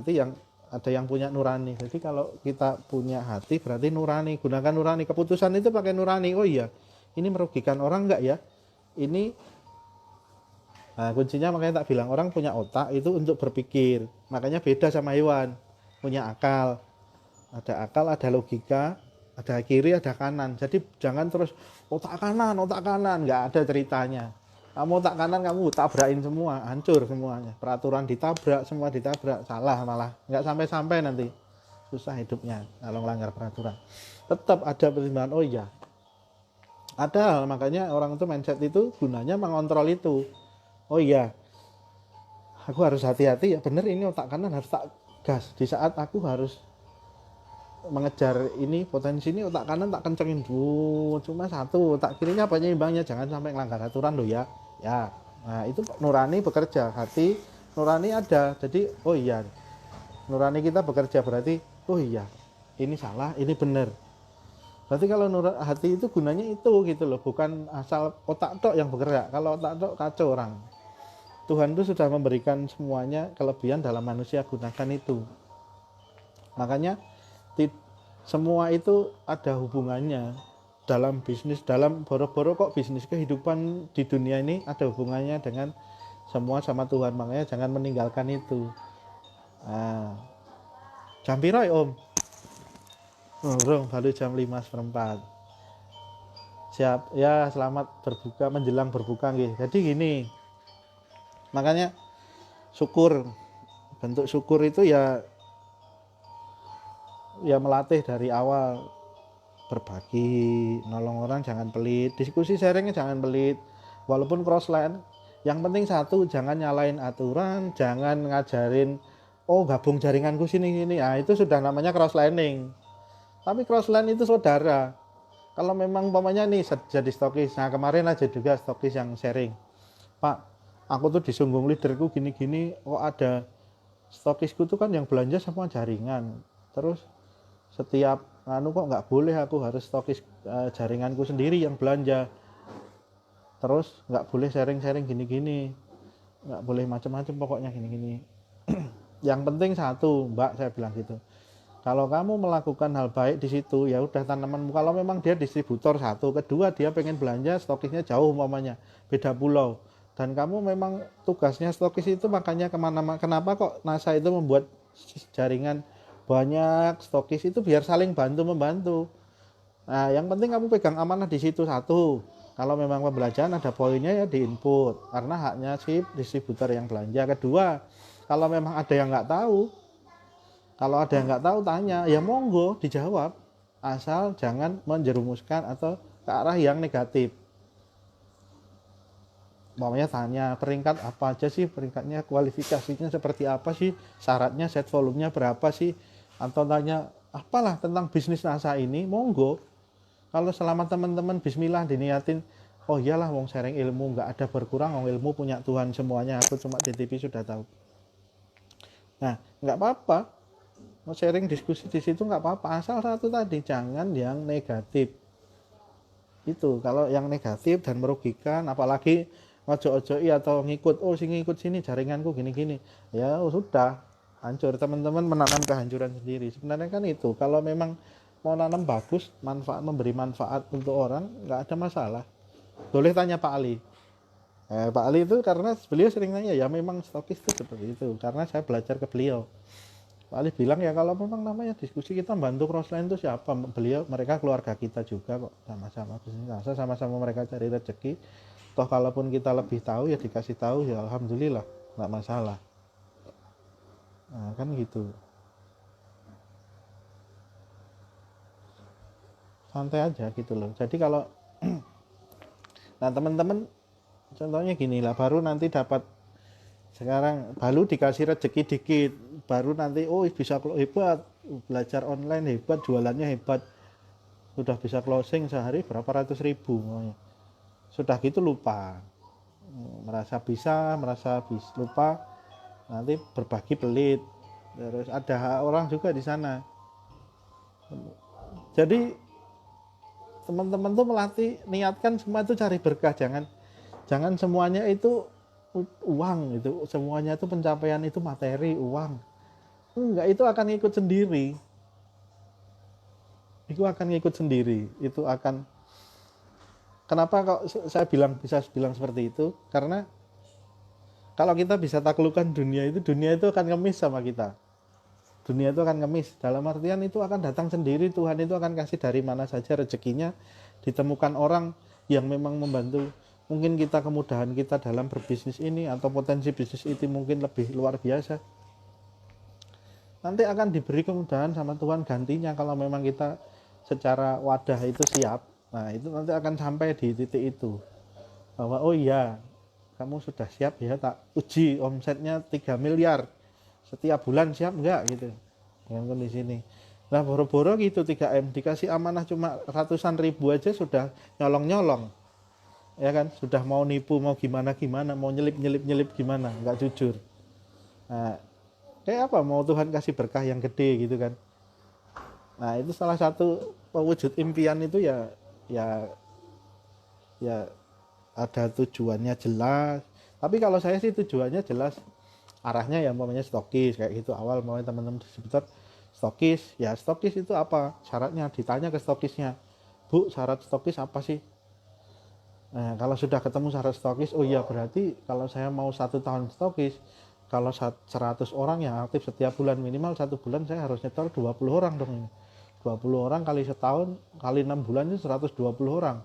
Speaker 1: yang ada yang punya nurani. Jadi kalau kita punya hati berarti nurani, gunakan nurani, keputusan itu pakai nurani. Oh iya ini merugikan orang enggak ya, ini nah kuncinya. Makanya tak bilang orang punya otak itu untuk berpikir, makanya beda sama hewan, punya akal, ada logika, ada kiri ada kanan. Jadi jangan terus otak kanan nggak ada ceritanya. Kamu otak kanan kamu tabrakin semua, hancur semuanya, peraturan ditabrak, semua ditabrak, salah, malah nggak sampai nanti susah hidupnya kalau melanggar peraturan. Tetap ada pertimbangan, oh iya ada, makanya orang itu mindset itu gunanya mengontrol itu. Oh iya aku harus hati-hati ya, bener ini otak kanan harus tak gas, di saat aku harus mengejar ini potensi ini, otak kanan tak kencengin bu, cuma satu, otak kirinya apa nyimbangnya, jangan sampai melanggar aturan loh ya. Nah itu nurani bekerja, hati nurani ada. Jadi oh iya nurani kita bekerja, berarti oh iya ini salah ini benar, Berarti kalau hati itu gunanya itu gitu loh, bukan asal otak tok yang bergerak. Kalau otak tok kacau orang. Tuhan itu sudah memberikan semuanya kelebihan dalam manusia, gunakan itu. Makanya semua itu ada hubungannya dalam bisnis, dalam boro-boro kok bisnis kehidupan di dunia ini ada hubungannya dengan semua sama Tuhan. Makanya jangan meninggalkan itu. Nah, jam piro Om? Baru jam 5:04. Siap ya, selamat berbuka, menjelang berbuka nggih. Jadi gini, makanya syukur, bentuk syukur itu ya melatih dari awal, berbagi, nolong orang jangan pelit, diskusi sharingnya jangan pelit, walaupun crossline. Yang penting satu, jangan nyalain aturan, jangan ngajarin gabung jaringanku sini. Nah, itu sudah namanya crosslining. Tapi crossline itu saudara. Kalau memang umpamanya nih jadi stokis, nah kemarin aja juga stokis yang sharing, Pak, aku tuh disunggung leaderku gini-gini, kok ada stokisku tuh kan yang belanja semua jaringan, terus setiap kok nggak boleh aku harus stokis jaringanku sendiri yang belanja, terus nggak boleh sharing-sharing gini-gini, nggak boleh macam-macam pokoknya gini-gini. Yang penting satu, Mbak, saya bilang gitu, kalau kamu melakukan hal baik di situ, ya udah tanamanmu. Kalau memang dia distributor satu, kedua dia pengen belanja stokisnya jauh umpamanya, beda pulau, dan kamu memang tugasnya stokis itu, makanya kemana-mana. Kenapa kok NASA itu membuat jaringan banyak stokis itu biar saling bantu membantu. Nah, yang penting kamu pegang amanah di situ satu. Kalau memang pembelanjaan ada poinnya ya diinput, karena haknya si distributor yang belanja. Kedua, kalau memang ada yang nggak tahu, tanya, ya monggo dijawab, asal jangan menjerumuskan atau ke arah yang negatif. Maunya tanya peringkat apa aja sih, peringkatnya kualifikasinya seperti apa sih, syaratnya set volumenya berapa sih, atau tanya apalah tentang bisnis NASA ini, monggo. Kalau selama teman-teman bismillah diniatin, oh iyalah wong sharing ilmu, nggak ada berkurang, wong ilmu punya Tuhan semuanya, aku cuma DTP sudah tahu. Nah, nggak apa-apa, mau sharing diskusi di situ nggak apa-apa, asal satu tadi, jangan yang negatif. Itu kalau yang negatif dan merugikan, apalagi ojo-ojoi atau ngikut, ngikut sini jaringanku gini-gini, ya sudah hancur, teman-teman menanam kehancuran sendiri. Sebenarnya kan itu, kalau memang mau nanam bagus, memberi manfaat untuk orang, nggak ada masalah. Boleh tanya Pak Ali. Pak Ali itu karena beliau sering nanya, ya memang stokis itu seperti itu, karena saya belajar ke beliau. Pak Ali bilang ya kalau memang namanya diskusi, kita bantu crossline itu siapa, mereka keluarga kita juga kok, sama-sama bisnis, sama-sama mereka cari rezeki. Toh kalaupun kita lebih tahu ya dikasih tahu, ya alhamdulillah, nggak masalah. Nah kan gitu, santai aja gitu loh. Jadi kalau nah teman-teman contohnya gini lah, baru nanti dapat, sekarang baru dikasih rezeki dikit, baru nanti bisa hebat, belajar online hebat, jualannya hebat, sudah bisa closing sehari berapa ratus ribu, sudah gitu lupa, merasa lupa, nanti berbagi pelit, terus ada orang juga di sana. Jadi teman-teman tuh melatih, niatkan semua itu cari berkah, jangan semuanya itu uang, itu semuanya itu pencapaian itu materi, uang. Enggak, itu akan ikut sendiri. Itu akan, kenapa kok saya bisa bilang seperti itu? Karena kalau kita bisa taklukkan dunia itu akan ngemis sama kita. Dunia itu akan ngemis, dalam artian itu akan datang sendiri, Tuhan itu akan kasih dari mana saja rezekinya, ditemukan orang yang memang membantu. Mungkin kemudahan kita dalam berbisnis ini atau potensi bisnis itu mungkin lebih luar biasa, nanti akan diberi kemudahan sama Tuhan gantinya kalau memang kita secara wadah itu siap. Nah itu nanti akan sampai di titik itu, bahwa oh iya kamu sudah siap ya, tak uji omsetnya 3 miliar setiap bulan, siap enggak gitu dengan kondisi ini. Nah boro-boro gitu 3M dikasih amanah cuma ratusan ribu aja sudah nyolong ya kan, sudah mau nipu, mau gimana, mau nyelip gimana, nggak jujur. Nah kayak apa mau Tuhan kasih berkah yang gede gitu kan. Nah, itu salah satu pewujud impian itu ya ya ada tujuannya jelas. Tapi kalau saya sih tujuannya jelas, arahnya ya umpamanya stokis kayak gitu. Awal mau teman-teman distributor stokis, ya stokis itu apa syaratnya, ditanya ke stokisnya, Bu, syarat stokis apa sih? Nah, kalau sudah ketemu syarat stokis, oh iya berarti kalau saya mau 1 tahun stokis, kalau 100 orang yang aktif setiap bulan, minimal 1 bulan saya harus nyetor 20 orang dong ini. 20 orang kali setahun kali 6 bulan itu 120 orang.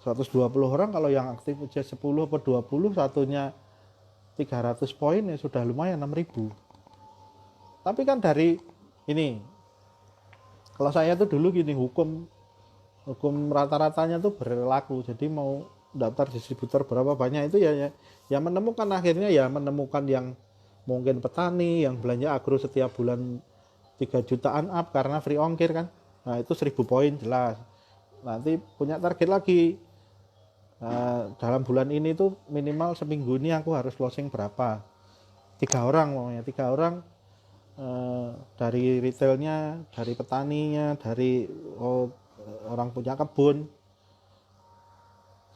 Speaker 1: 120 orang kalau yang aktif aja 10 atau 20, satunya 300 poin ya sudah lumayan 6.000. Tapi kan dari ini, kalau saya tuh dulu gini, hukum rata-ratanya tuh berlaku. Jadi mau daftar distributor berapa banyak itu ya menemukan, akhirnya ya menemukan yang mungkin petani yang belanja agro setiap bulan 3 jutaan up karena free ongkir kan. Nah, itu 1000 poin jelas. Nanti punya target lagi. Dalam bulan ini tuh minimal seminggu ini aku harus closing berapa. 3 orang pokoknya, 3 orang dari retailnya, dari petaninya, dari orang punya kebun,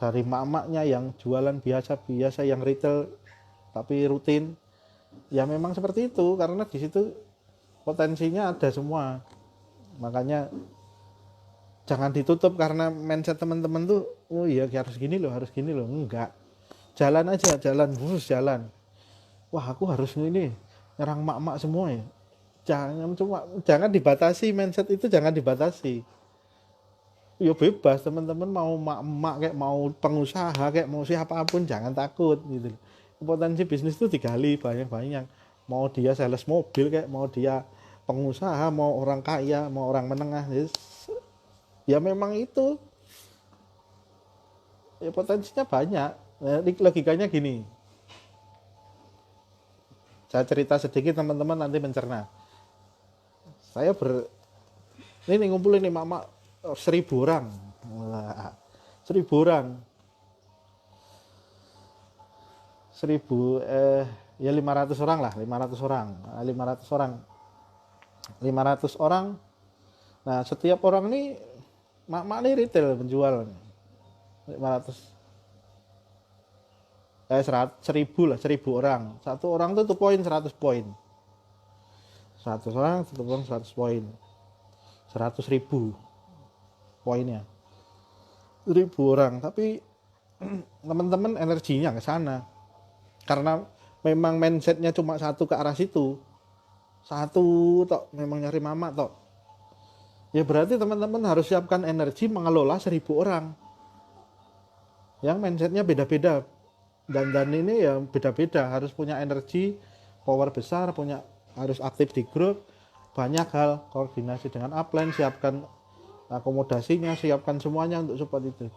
Speaker 1: dari mak-maknya yang jualan biasa-biasa, yang retail tapi rutin. Ya memang seperti itu, karena di situ potensinya ada semua. Makanya jangan ditutup karena mindset teman-teman tuh, oh iya harus gini loh, enggak. Jalan aja, jalan. Wah, aku harus ini nyerang mak-mak semua ya. Jangan dibatasi, mindset itu jangan dibatasi. Ya bebas, teman-teman mau mak-mak kayak mau pengusaha kayak mau siapapun jangan takut gitu. Potensi bisnis itu digali banyak-banyak. Mau dia sales mobil kayak mau dia pengusaha, mau orang kaya, mau orang menengah, ya memang itu ya potensinya banyak. Nah, logikanya gini, saya cerita sedikit teman-teman nanti mencerna. Saya ini ngumpulin nih mama 1.000 orang. Wah, 1.000 orang, 1.000 ya 500 orang lah, 500 orang, 500 orang, 500 orang. Nah, setiap orang nih mak-mak nih retail penjual 500 1.000 lah, 1.000 orang. Satu orang tuh poin 100 poin. 100 orang satu poin 100 poin. 100.000 poinnya. 1.000 orang, tapi teman-teman energinya ke sana. Karena memang mindsetnya cuma satu ke arah situ. Satu tok, memang nyari mama tok. Ya berarti teman-teman harus siapkan energi mengelola 1.000 orang. Yang mindsetnya beda-beda. Dan ini ya beda-beda, harus punya energi, power besar, harus aktif di grup, banyak hal, koordinasi dengan upline, siapkan akomodasinya, siapkan semuanya untuk support itu.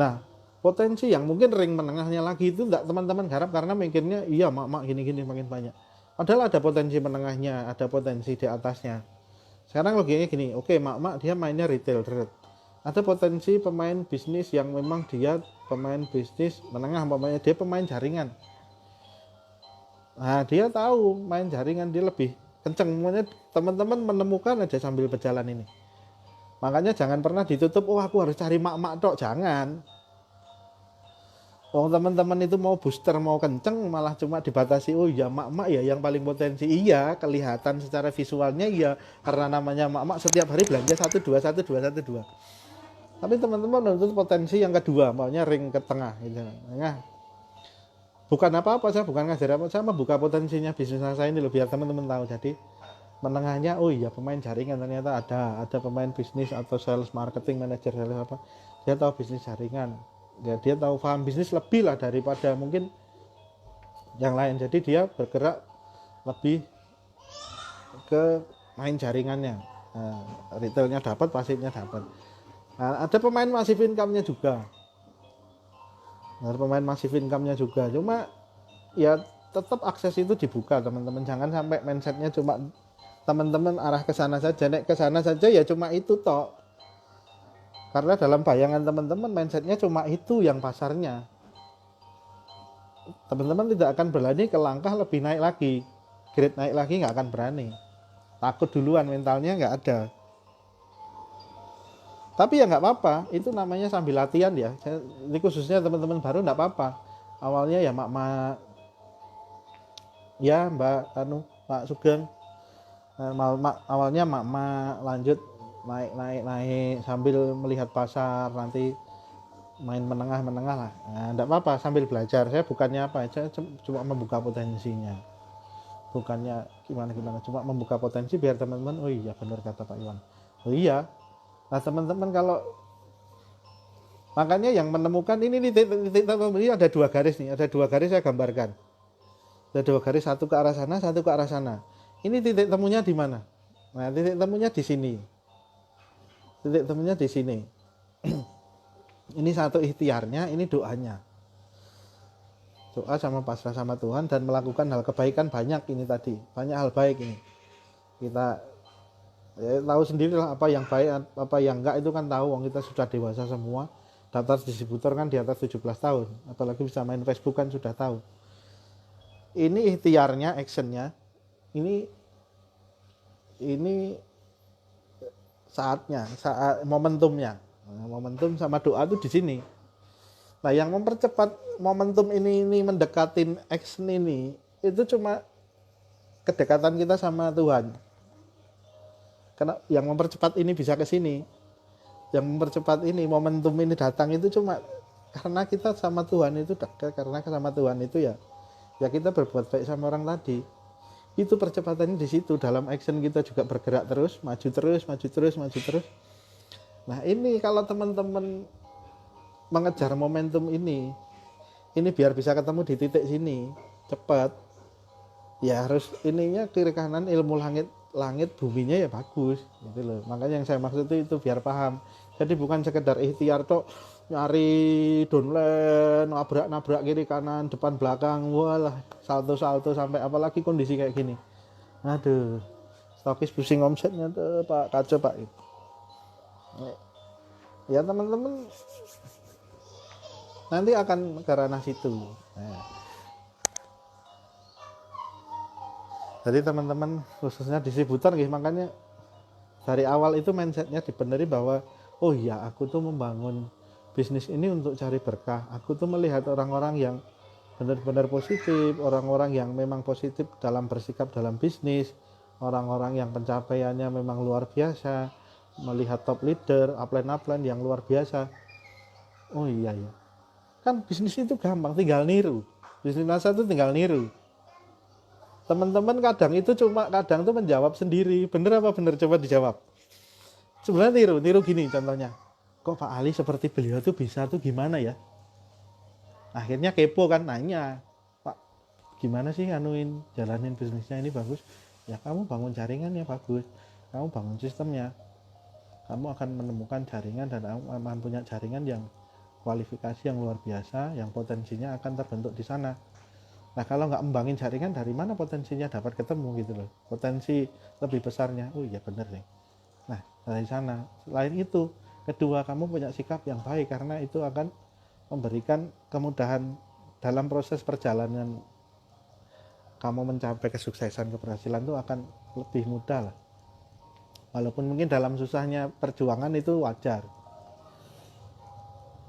Speaker 1: Nah, potensi yang mungkin ring menengahnya lagi itu enggak teman-teman garap karena mikirnya iya mak-mak gini-gini makin banyak. Padahal ada potensi menengahnya, ada potensi di atasnya. Sekarang logikanya gini, oke mak-mak dia mainnya retail, ada potensi pemain bisnis yang memang dia pemain bisnis menengah, umpamanya dia pemain jaringan. Nah, dia tahu main jaringan dia lebih kenceng. Makanya teman-teman menemukan aja sambil berjalan ini. Makanya jangan pernah ditutup, oh aku harus cari mak-mak tok, jangan. Oh teman-teman itu mau booster, mau kenceng, malah cuma dibatasi, oh ya mak-mak ya yang paling potensi. Iya, kelihatan secara visualnya iya, karena namanya mak-mak setiap hari belanja 1, 2, 1, 2, 1, 2. Tapi teman-teman menuntut potensi yang kedua, maunya ring ke tengah gitu. Nah, bukan apa-apa, saya bukan ngajar apa, saya membuka potensinya bisnis saya ini loh, biar teman-teman tahu. Jadi menengahnya, oh iya pemain jaringan ternyata ada pemain bisnis atau sales marketing manager sales apa, dia tahu bisnis jaringan ya, dia tahu paham bisnis lebih lah daripada mungkin yang lain. Jadi dia bergerak lebih ke main jaringannya. Nah, retailnya dapat, pasifnya dapat. Nah, ada pemain massive income-nya juga. Cuma ya tetap akses itu dibuka teman-teman. Jangan sampai mindsetnya cuma teman-teman arah ke sana saja. Nek ke sana saja ya cuma itu tok. Karena dalam bayangan teman-teman mindsetnya cuma itu yang pasarnya. Teman-teman tidak akan berani ke langkah lebih naik lagi. Grade naik lagi nggak akan berani. takut duluan, mentalnya nggak ada. Tapi ya nggak apa-apa, itu namanya sambil latihan ya. Ini khususnya teman-teman baru nggak apa-apa. Awalnya ya ya Pak Sugeng, awalnya lanjut naik sambil melihat pasar, nanti main menengah lah. Nah, enggak apa-apa sambil belajar. Saya bukannya apa, saya cuma membuka potensinya. Bukannya gimana, cuma membuka potensi biar teman-teman, oh iya benar kata Pak Iwan. Oh iya. Nah, teman-teman kalau makanya yang menemukan ini ada 2 garis nih, ada 2 garis saya gambarkan. Ada 2 garis, satu ke arah sana, satu ke arah sana. Ini titik temunya di mana? Nah, titik temunya di sini. Titik temunya di sini. Ini satu ikhtiarnya, ini doanya. Doa sama pasrah sama Tuhan dan melakukan hal kebaikan banyak ini tadi. Banyak hal baik ini. Kita ya, tahu sendirilah apa yang baik, apa yang enggak itu kan tahu. Kita sudah dewasa semua. Daftar distributor kan di atas 17 tahun. Apalagi bisa main Facebook kan sudah tahu. Ini ikhtiarnya, actionnya. Ini saat momentumnya. Nah, momentum sama doa itu di sini. Nah, yang mempercepat momentum ini mendekatin action ini itu cuma kedekatan kita sama Tuhan. Karena yang mempercepat ini bisa ke sini. Yang mempercepat ini momentum ini datang itu cuma karena kita sama Tuhan itu dekat, karena sama Tuhan itu ya kita berbuat baik sama orang tadi. Itu percepatannya di situ. Dalam action kita juga bergerak terus, maju terus. Nah, ini kalau teman-teman mengejar momentum ini biar bisa ketemu di titik sini cepat, ya harus ininya kiri kanan ilmu langit buminya ya bagus gitu loh. Makanya yang saya maksud itu biar paham. Jadi bukan sekedar ikhtiar tok nyari downline, nabrak kiri kanan depan belakang, walah salto sampai apalagi kondisi kayak gini. Aduh, stokis pusing omsetnya tuh Pak, kacau Pak. Ya teman-teman nanti akan ke ranah situ. Nah, jadi teman-teman khususnya distributor gitu, makanya dari awal itu mindsetnya dibeneri bahwa oh iya aku tuh membangun bisnis ini untuk cari berkah. Aku tuh melihat orang-orang yang benar-benar positif, orang-orang yang memang positif dalam bersikap dalam bisnis, orang-orang yang pencapaiannya memang luar biasa, melihat top leader, upline yang luar biasa. Oh iya ya. Kan bisnis itu gampang, tinggal niru. Bisnis NASA itu tinggal niru. Teman-teman kadang tuh menjawab sendiri. Bener apa bener? Coba dijawab. Sebenarnya niru gini contohnya. Kok Pak Ali seperti beliau tuh bisa tuh gimana ya? Akhirnya kepo kan nanya, Pak gimana sih jalanin bisnisnya ini bagus? Ya kamu bangun jaringannya bagus, kamu bangun sistemnya, kamu akan menemukan jaringan dan kamu akan punya jaringan yang kualifikasi yang luar biasa, yang potensinya akan terbentuk di sana. Nah kalau nggak membangin jaringan, dari mana potensinya dapat ketemu gitu loh, potensi lebih besarnya. Oh iya bener nih. Nah dari sana. Selain itu, kedua kamu punya sikap yang baik, karena itu akan memberikan kemudahan dalam proses perjalanan kamu mencapai kesuksesan, keberhasilan itu akan lebih mudah lah. Walaupun mungkin dalam susahnya perjuangan itu wajar.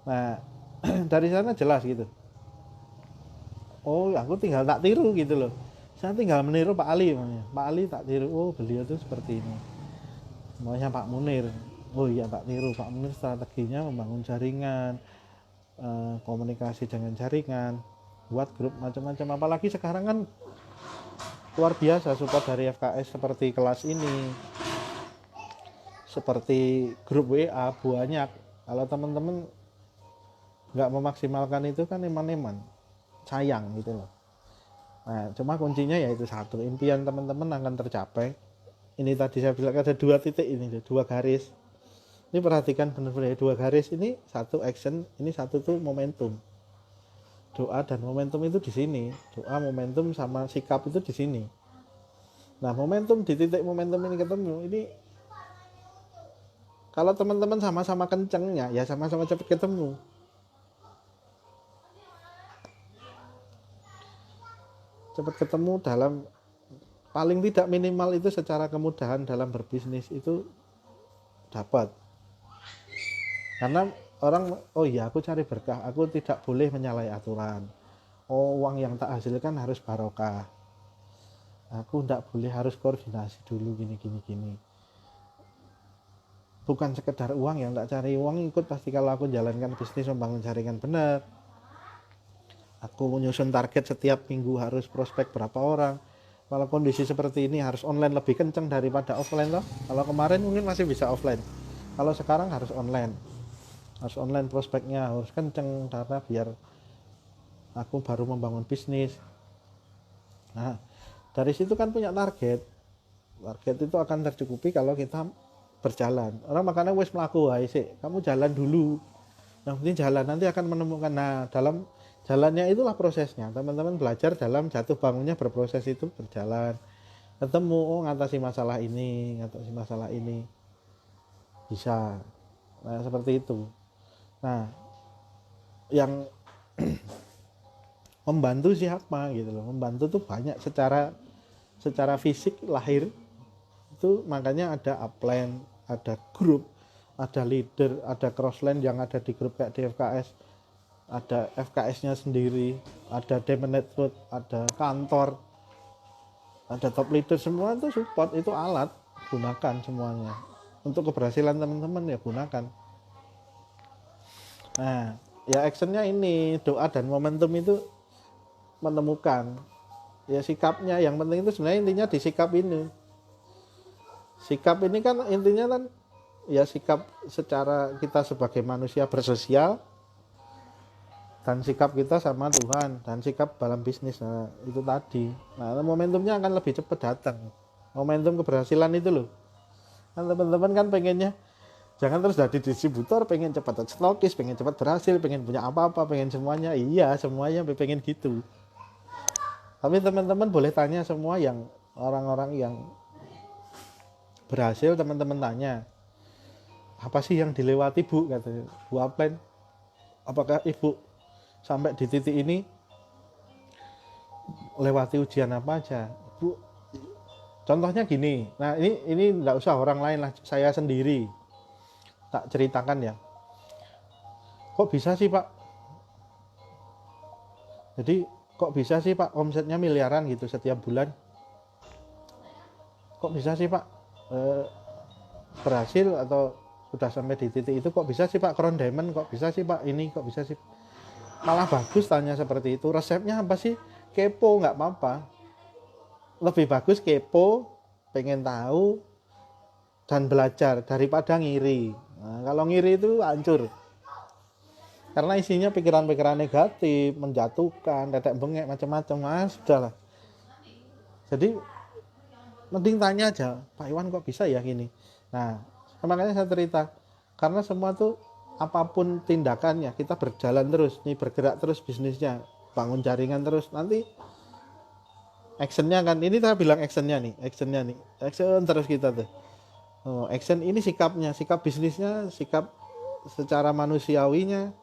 Speaker 1: Nah dari sana jelas gitu. Oh aku tinggal tak tiru gitu loh. Saya tinggal meniru Pak Ali. Pak Ali tak tiru. Oh beliau tuh seperti ini. Maunya Pak Munir. Oh iya tak tiru Pak Munir, strateginya membangun jaringan, komunikasi dengan jaringan, buat grup macam-macam. Apalagi sekarang kan luar biasa support dari FKS seperti kelas ini, seperti grup WA banyak. Kalau teman-teman nggak memaksimalkan itu kan eman-eman sayang gitu loh. Nah cuma kuncinya yaitu satu, impian teman-teman akan tercapai. Ini tadi saya bilang ada 2 titik ini, 2 garis. Ini perhatikan benar-benar 2 garis ini, satu action, ini satu tuh momentum. Doa dan momentum itu di sini. Doa, momentum sama sikap itu di sini. Nah momentum di titik momentum ini ketemu, ini kalau teman-teman sama-sama kencengnya ya sama-sama cepat ketemu. Cepat ketemu dalam paling tidak minimal itu secara kemudahan dalam berbisnis itu dapat. Karena orang, oh iya aku cari berkah, aku tidak boleh menyalahi aturan. Oh, uang yang tak hasilkan harus barokah. Aku tidak boleh, harus koordinasi dulu gini. Bukan sekedar uang yang tak cari, uang ikut pasti kalau aku jalankan bisnis membangun jaringan benar. Aku menyusun target setiap minggu harus prospek berapa orang. Kalau kondisi seperti ini harus online lebih kenceng daripada offline loh. Kalau kemarin mungkin masih bisa offline. Kalau sekarang harus online. Harus online prospeknya harus kenceng karena biar aku baru membangun bisnis. Nah, dari situ kan punya target. Target itu akan tercukupi kalau kita berjalan. Orang makanya wes melaku, sih, kamu jalan dulu. Yang penting jalan, nanti akan menemukan. Nah, dalam jalannya itulah prosesnya. Teman-teman belajar dalam jatuh bangunnya berproses itu berjalan. Ketemu, oh ngatasi masalah ini, bisa. Nah, seperti itu. Nah, yang membantu siapa gitu loh. Membantu tuh banyak secara fisik lahir. Itu makanya ada upline, ada grup, ada leader, ada crossline yang ada di grup kayak di FKS. Ada FKS-nya sendiri, ada Diamond Network, ada kantor, ada top leader, semua itu support, itu alat, gunakan semuanya. Untuk keberhasilan teman-teman ya gunakan. Nah, ya actionnya ini, doa dan momentum itu menemukan. Ya sikapnya, yang penting itu sebenarnya intinya di sikap ini. Sikap ini kan intinya kan ya sikap secara kita sebagai manusia bersosial, dan sikap kita sama Tuhan, dan sikap dalam bisnis. Nah, itu tadi. Nah, momentumnya akan lebih cepat datang. Momentum keberhasilan itu loh. Kan teman-teman kan pengennya jangan terus jadi distributor, pengen cepat stokis, pengen cepat berhasil, pengen punya apa-apa, pengen semuanya. Iya, semuanya pengen gitu. Tapi teman-teman boleh tanya semua yang orang-orang yang berhasil, teman-teman tanya, apa sih yang dilewati Bu, katanya Bu Aplen, apakah Ibu sampai di titik ini lewati ujian apa aja Bu? Contohnya gini, nah ini nggak usah orang lain lah, saya sendiri tak ceritakan ya. Kok bisa sih Pak, jadi kok bisa sih Pak omsetnya miliaran gitu setiap bulan, kok bisa sih Pak berhasil atau udah sampai di titik itu, kok bisa sih Pak Crown Diamond, kok bisa sih Pak ini, kok bisa sih. Malah bagus tanya seperti itu. Resepnya apa sih? Kepo, nggak apa-apa. Lebih bagus kepo, pengen tahu dan belajar daripada ngiri. Nah, kalau ngiri itu hancur. Karena isinya pikiran-pikiran negatif, menjatuhkan, tetek bengek, macam-macam. Mas, sudahlah. Jadi mending tanya aja, Pak Iwan kok bisa ya gini. Nah, makanya saya cerita. Karena semua tuh apapun tindakannya, kita berjalan terus nih, bergerak terus bisnisnya, bangun jaringan terus, nanti actionnya kan, ini saya bilang actionnya nih, action terus kita tuh. Oh, action ini sikapnya, sikap bisnisnya, sikap secara manusiawinya,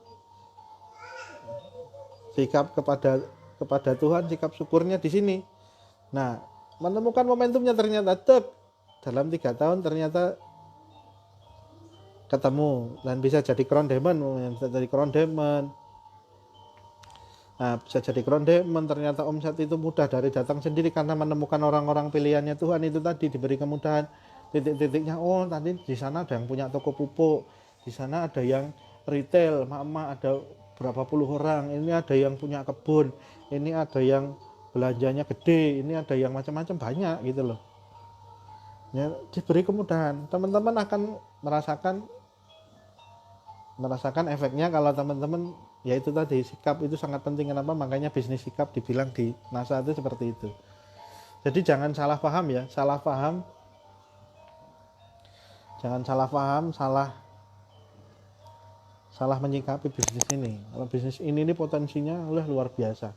Speaker 1: sikap kepada Tuhan, sikap syukurnya di sini. Nah, menemukan momentumnya ternyata dalam 3 tahun ternyata ketemu dan bisa jadi Crown Diamond, bisa jadi Crown Diamond. Nah, bisa jadi Crown Diamond, ternyata omset itu mudah dari datang sendiri karena menemukan orang-orang pilihannya Tuhan itu tadi, diberi kemudahan. Titik-titiknya, oh tadi di sana ada yang punya toko pupuk, di sana ada yang retail, mama ada berapa puluh orang, ini ada yang punya kebun, ini ada yang belanjanya gede, ini ada yang macam-macam, banyak gitu loh. Ya, diberi kemudahan, teman-teman akan merasakan efeknya kalau teman-teman, yaitu tadi sikap itu sangat penting. Kenapa? Makanya bisnis sikap dibilang di NASA itu seperti itu. Jadi jangan salah paham ya, jangan salah paham, salah menyikapi bisnis ini. Kalau bisnis ini potensinya luar biasa.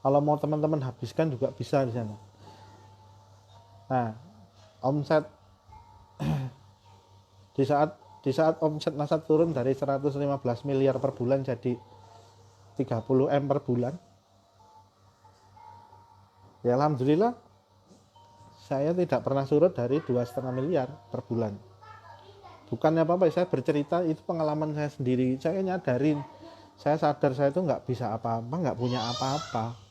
Speaker 1: Kalau mau teman-teman habiskan juga bisa di sana. Nah, omset di saat omset NASA turun dari 115 miliar per bulan jadi 30 M per bulan, ya alhamdulillah saya tidak pernah surut dari 2,5 miliar per bulan. Bukannya apa-apa, saya bercerita itu pengalaman saya sendiri. Saya nyadarin, saya sadar saya itu nggak bisa apa-apa, nggak punya apa-apa.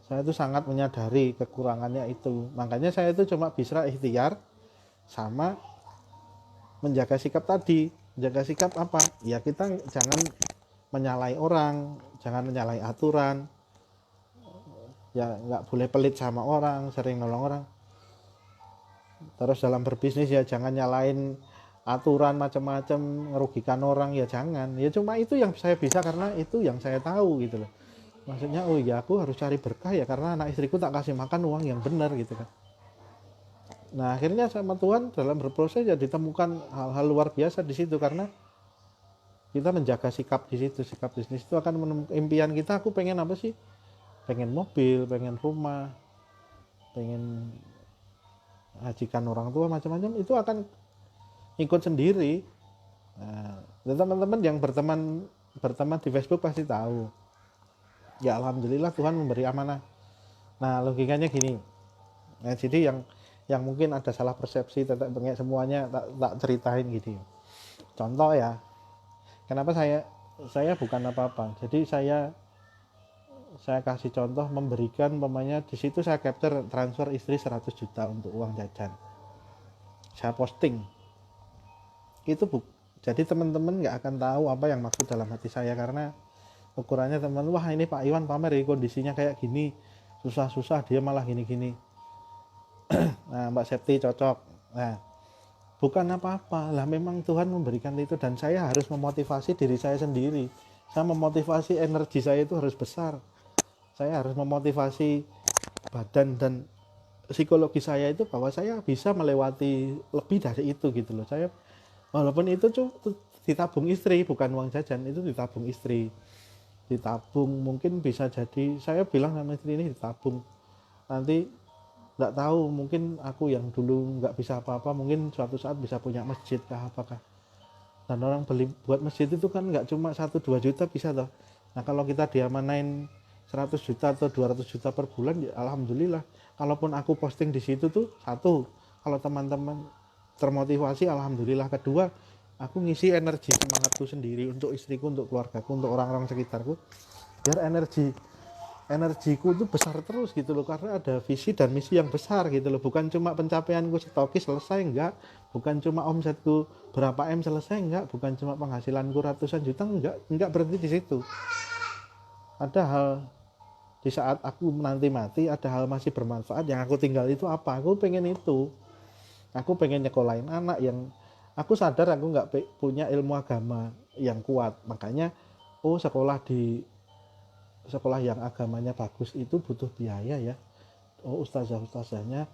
Speaker 1: Saya itu sangat menyadari kekurangannya itu. Makanya saya itu cuma bisa ikhtiar sama menjaga sikap tadi. Menjaga sikap apa? Ya kita jangan menyalahi orang, jangan menyalahi aturan. Ya nggak boleh pelit sama orang, sering nolong orang. Terus dalam berbisnis ya jangan nyalain aturan macam-macam, ngerugikan orang, ya jangan. Ya cuma itu yang saya bisa karena itu yang saya tahu gitu loh. Maksudnya oh ya aku harus cari berkah ya karena anak istriku tak kasih makan uang yang benar gitu kan. Nah akhirnya sama Tuhan dalam berproses ya ditemukan hal-hal luar biasa di situ karena kita menjaga sikap di situ. Sikap bisnis itu akan menemukan impian kita. Aku pengen apa sih? Pengen mobil, pengen rumah, pengen hajikan orang tua, macam-macam itu akan ikut sendiri. Nah, teman-teman yang berteman di Facebook pasti tahu. Ya alhamdulillah Tuhan memberi amanah. Nah logikanya gini. Nah jadi yang mungkin ada salah persepsi tentang semuanya tak ceritain gitu. Contoh ya. Kenapa saya bukan apa-apa. Jadi saya kasih contoh memberikan pemainnya di situ saya capture transfer istri 100 juta untuk uang jajan. Saya posting. Itu jadi teman-teman nggak akan tahu apa yang maksud dalam hati saya karena ukurannya teman, wah ini Pak Iwan pamer ya kondisinya kayak gini, susah-susah dia malah gini-gini. Nah Mbak Septi cocok. Nah bukan apa-apa lah, memang Tuhan memberikan itu dan saya harus memotivasi diri saya sendiri. Saya memotivasi energi saya itu harus besar. Saya harus memotivasi badan dan psikologi saya itu bahwa saya bisa melewati lebih dari itu gitu loh. Saya walaupun itu ditabung istri, bukan uang jajan, itu ditabung istri. Ditabung mungkin bisa jadi saya bilang sama istri ini ditabung. Nanti nggak tahu, mungkin aku yang dulu nggak bisa apa-apa mungkin suatu saat bisa punya masjid kah apakah. Dan orang beli buat masjid itu kan nggak cuma 1-2 juta bisa toh. Nah kalau kita diamanain 100 juta atau 200 juta per bulan ya alhamdulillah. Kalaupun aku posting di situ tuh satu, kalau teman-teman termotivasi alhamdulillah. Kedua, aku ngisi energi semangatku sendiri untuk istriku, untuk keluargaku, untuk orang-orang sekitarku biar energiku itu besar terus gitu loh, karena ada visi dan misi yang besar gitu loh. Bukan cuma pencapaianku setokis selesai, enggak. Bukan cuma omsetku berapa M selesai, enggak. Bukan cuma penghasilanku ratusan juta, enggak berhenti di situ. Ada hal di saat aku nanti mati, ada hal masih bermanfaat yang aku tinggal itu apa? Aku pengen itu. Aku pengen nyekolahin anak yang aku sadar aku nggak punya ilmu agama yang kuat. Makanya sekolah yang agamanya bagus itu butuh biaya ya. Ustazahnya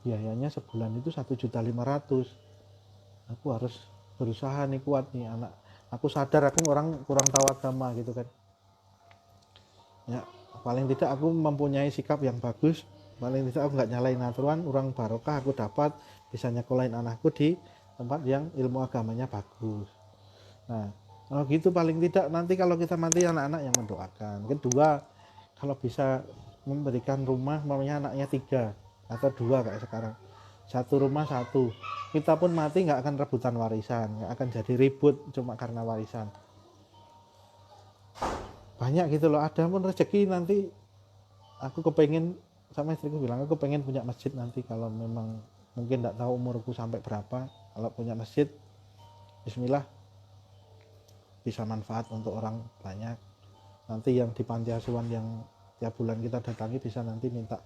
Speaker 1: biayanya sebulan itu 1.500.000. Aku harus berusaha nih kuat nih anak. Aku sadar aku orang kurang tahu agama gitu kan. Ya, paling tidak aku mempunyai sikap yang bagus. Paling tidak aku nggak nyalain aturan, orang barokah aku dapat bisa nyekolahin anakku di tempat yang ilmu agamanya bagus. Nah, kalau gitu paling tidak nanti kalau kita mati anak-anak yang mendoakan. Kedua, kalau bisa memberikan rumah mamanya anaknya 3 atau 2 kayak sekarang. Satu rumah satu. Kita pun mati nggak akan rebutan warisan, nggak akan jadi ribut cuma karena warisan. Banyak gitu loh, ada pun rezeki nanti. Aku kepengen sama istriku bilang aku pengen punya masjid nanti kalau memang mungkin nggak tahu umurku sampai berapa. Kalau punya masjid, Bismillah bisa manfaat untuk orang banyak. Nanti yang di panti asuhan yang tiap bulan kita datangi bisa nanti minta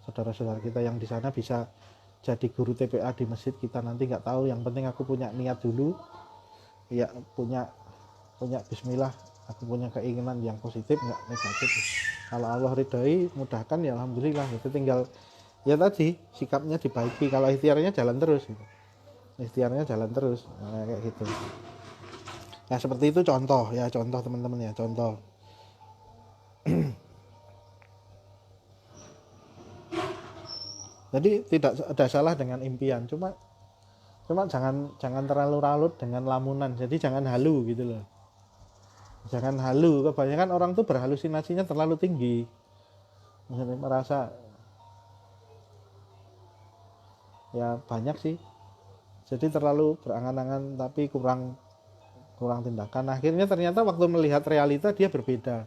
Speaker 1: saudara-saudara kita yang di sana bisa jadi guru TPA di masjid kita nanti, nggak tahu. Yang penting aku punya niat dulu, ya punya Bismillah, aku punya keinginan yang positif nggak negatif. Kalau Allah ridhoi mudahkan ya alhamdulillah. Itu tinggal ya tadi sikapnya dibaiki. Kalau ikhtiarnya jalan terus gitu. Nah, kayak gitu. Nah seperti itu contoh teman-teman ya, contoh. Jadi tidak ada salah dengan impian, cuma jangan terlalu ralut dengan lamunan. Jadi jangan halu gitu loh. Jangan halu, kebanyakan orang tuh berhalusinasinya terlalu tinggi. Misalnya merasa Ya banyak sih, jadi terlalu berangan-angan tapi kurang kurang tindakan. Akhirnya ternyata waktu melihat realita dia berbeda.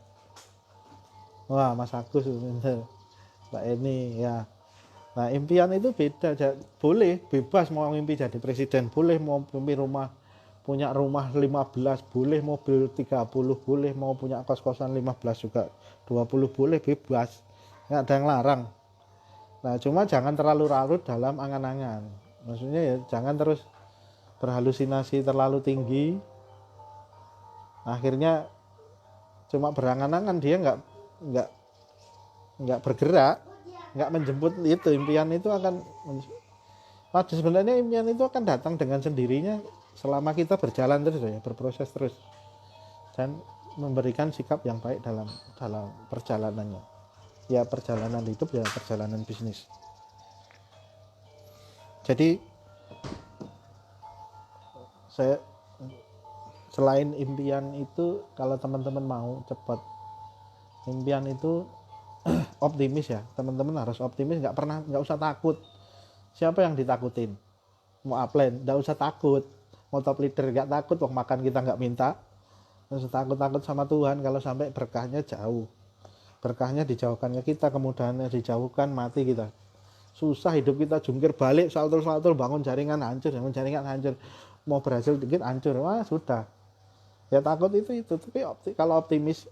Speaker 1: Wah, Mas Agus bener, Mbak Eni ya. Nah, impian itu beda. Boleh bebas mau mimpi jadi presiden, boleh mau mimpi punya rumah 15, boleh mobil 30, boleh mau punya kos-kosan 15 juga, 20 boleh, bebas. Nggak ada yang larang. Nah, cuma jangan terlalu larut dalam angan-angan. Maksudnya ya jangan terus berhalusinasi terlalu tinggi. Akhirnya cuma berangan-angan, dia nggak nggak bergerak, nggak menjemput itu. Impian itu akan sebenarnya impian itu akan datang dengan sendirinya selama kita berjalan terus ya, berproses terus dan memberikan sikap yang baik dalam dalam perjalanannya. Ya perjalanan hidup ya perjalanan bisnis. Jadi saya selain impian itu, kalau teman-teman mau cepat impian itu optimis ya, teman-teman harus optimis, nggak usah takut. Siapa yang ditakutin? Mau upline nggak usah takut, mau top leader nggak takut, wong makan kita nggak minta. Terus takut-takut sama Tuhan kalau sampai berkahnya jauh, berkahnya dijauhkan ke kita, kemudahannya dijauhkan, mati kita susah, hidup kita jungkir balik, saltul-saltul, bangun jaringan hancur, mau berhasil dikit hancur, wah sudah. Ya takut itu, tapi kalau optimis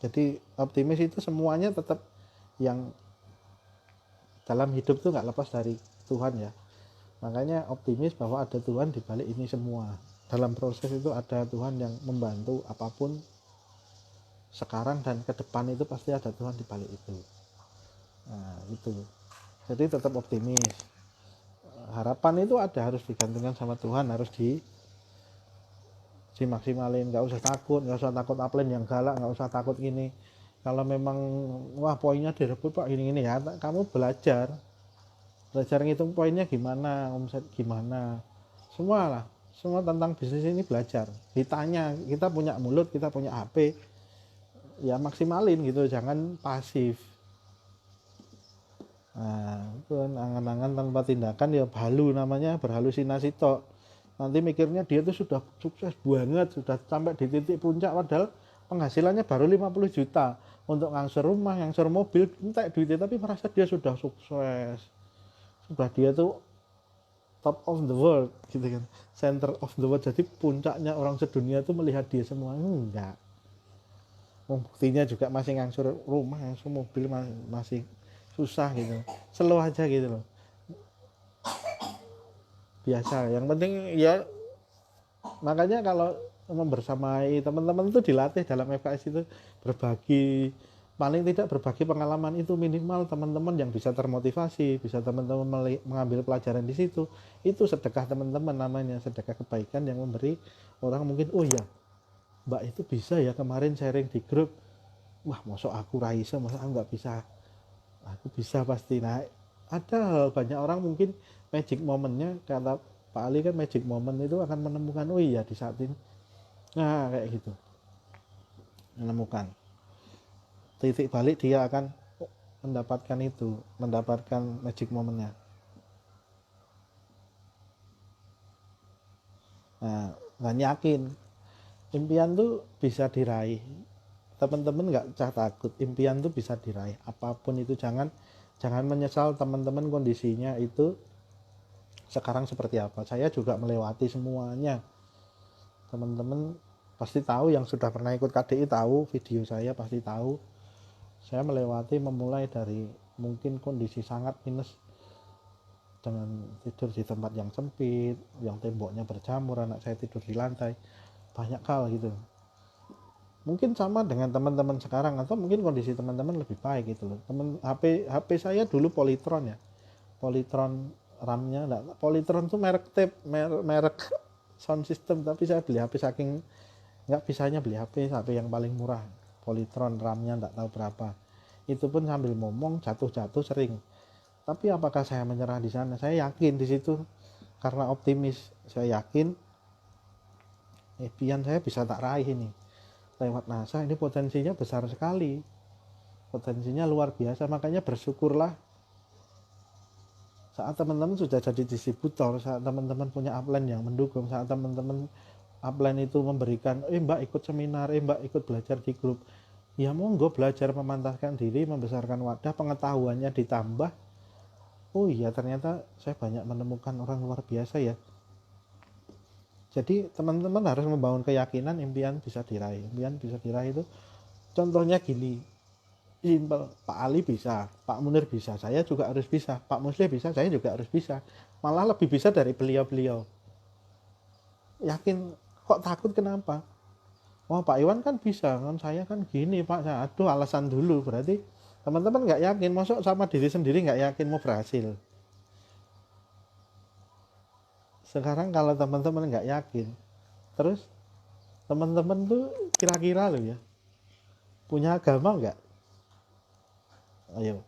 Speaker 1: jadi optimis itu semuanya tetap, yang dalam hidup tuh nggak lepas dari Tuhan ya. Makanya optimis bahwa ada Tuhan di balik ini semua. Dalam proses itu ada Tuhan yang membantu apapun sekarang dan ke depan, itu pasti ada Tuhan di balik itu. Nah, itu. Jadi tetap optimis. Harapan itu harus digantungkan sama Tuhan, harus dimaksimalin. Nggak usah takut upline yang galak, nggak usah takut gini. Kalau memang wah poinnya direbut Pak gini ya, kamu belajar ngitung poinnya gimana, omset gimana, semua tentang bisnis ini belajar. Ditanya, kita punya mulut, kita punya HP, ya maksimalin gitu, jangan pasif. Nah, itu kan angan-angan tanpa tindakan ya halu namanya, berhalusinasi tok. Nanti mikirnya dia tuh sudah sukses banget, sudah sampai di titik puncak, padahal penghasilannya baru 50 juta untuk ngangsur rumah, ngangsur mobil, entek duitnya, tapi merasa dia sudah sukses, sudah dia tuh top of the world gitu kan, center of the world, jadi puncaknya orang sedunia tuh melihat dia semua. Enggak, buktinya juga masih ngangsur rumah, ngangsur mobil, masih susah gitu, slow aja gitu loh, biasa. Yang penting ya, makanya kalau membersamai teman-teman itu dilatih dalam FKS itu, berbagi, paling tidak berbagi pengalaman itu minimal teman-teman yang bisa termotivasi, bisa teman-teman mengambil pelajaran di situ. Itu sedekah teman-teman, namanya sedekah kebaikan yang memberi orang mungkin, oh ya Mbak itu bisa ya kemarin sharing di grup, wah masa aku Raisa, masa aku nggak bisa, aku bisa pasti. Nah ada banyak orang mungkin magic momennya, kata Pak Ali kan magic moment itu akan menemukan, oh iya di saat ini, nah kayak gitu, menemukan titik balik, dia akan mendapatkan itu, mendapatkan magic momennya. Nah dan yakin impian tuh bisa diraih, teman-teman nggak usah takut, impian tuh bisa diraih apapun itu. Jangan menyesal teman-teman kondisinya itu sekarang seperti apa. Saya juga melewati semuanya, teman-teman pasti tahu, yang sudah pernah ikut KDI tahu, video saya pasti tahu. Saya melewati, memulai dari mungkin kondisi sangat minus, dengan tidur di tempat yang sempit, yang temboknya berjamur, anak saya tidur di lantai, banyak hal gitu. Mungkin sama dengan teman-teman sekarang, atau mungkin kondisi teman-teman lebih baik gitu loh. HP saya dulu Polytron ya, Polytron RAM-nya enggak, Polytron tuh merek tape, merek sound system, tapi saya beli HP saking nggak bisanya beli HP yang paling murah, Polytron RAM-nya enggak tahu berapa. Itu pun sambil ngomong, jatuh-jatuh sering. Tapi apakah saya menyerah di sana? Saya yakin di situ, karena optimis. Saya yakin impian saya bisa tak raih ini lewat NASA. Ini potensinya besar sekali, potensinya luar biasa. Makanya bersyukurlah Saat teman-teman sudah jadi distributor, saat teman-teman punya upline yang mendukung, saat teman-teman upline itu memberikan, mbak ikut seminar, mbak ikut belajar di grup, ya monggo belajar memantaskan diri, membesarkan wadah, pengetahuannya ditambah. Oh iya, ternyata saya banyak menemukan orang luar biasa ya. Jadi teman-teman harus membangun keyakinan impian bisa diraih. Impian bisa diraih itu contohnya gini, simpel. Pak Ali bisa, Pak Munir bisa, saya juga harus bisa. Pak Musli bisa, saya juga harus bisa. Malah lebih bisa dari beliau-beliau. Yakin, kok takut kenapa? Oh Pak Iwan kan bisa, kan saya kan gini Pak. Aduh, alasan dulu. Berarti teman-teman nggak yakin, masuk sama diri sendiri nggak yakin mau berhasil. Sekarang kalau teman-teman nggak yakin, terus teman-teman tuh kira-kira loh ya, punya agama nggak? Ayo,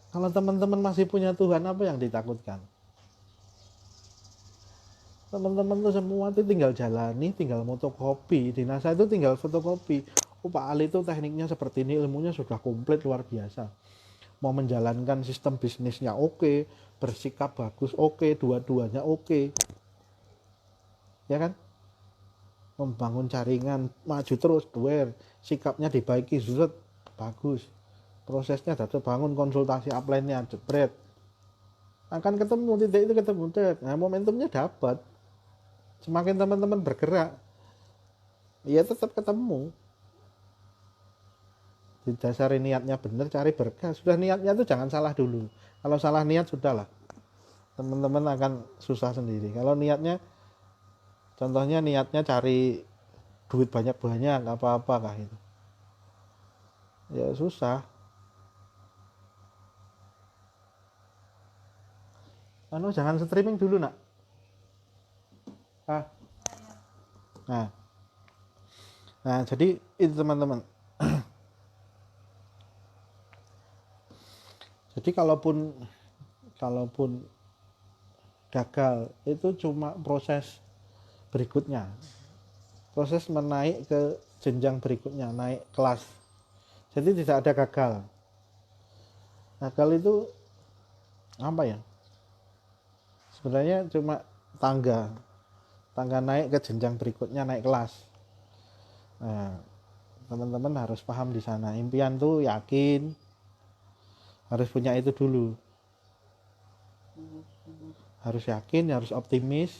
Speaker 1: kalau teman-teman masih punya Tuhan, apa yang ditakutkan? Teman-teman tuh semua tuh tinggal jalani, tinggal fotokopi. Di NASA itu tinggal fotokopi. Oh Pak Ali itu tekniknya seperti ini, ilmunya sudah komplit luar biasa. Mau menjalankan sistem bisnisnya oke, bersikap bagus oke, dua-duanya oke. Ya kan? Membangun jaringan, maju terus, duer, sikapnya dibaiki, zut, bagus. Prosesnya sudah terbangun, konsultasi upline-nya, jebret. Akan ketemu titik itu, ketemu titik. Nah, momentumnya dapat. Semakin teman-teman bergerak, ya tetap ketemu. Didasari niatnya benar, cari berkah. Sudah niatnya itu jangan salah dulu. Kalau salah niat sudahlah, teman-teman akan susah sendiri. Kalau niatnya, contohnya niatnya cari duit banyak-banyak, apa-apa kah itu, ya susah. Jangan streaming dulu nak. Ah, nah, jadi itu teman-teman. Jadi kalaupun gagal itu cuma proses berikutnya, proses menaik ke jenjang berikutnya, naik kelas. Jadi tidak ada gagal. Gagal itu apa ya? Sebenarnya cuma tangga naik ke jenjang berikutnya, naik kelas. Nah, teman-teman harus paham di sana. Impian tuh yakin, harus punya itu dulu. Harus yakin, harus optimis,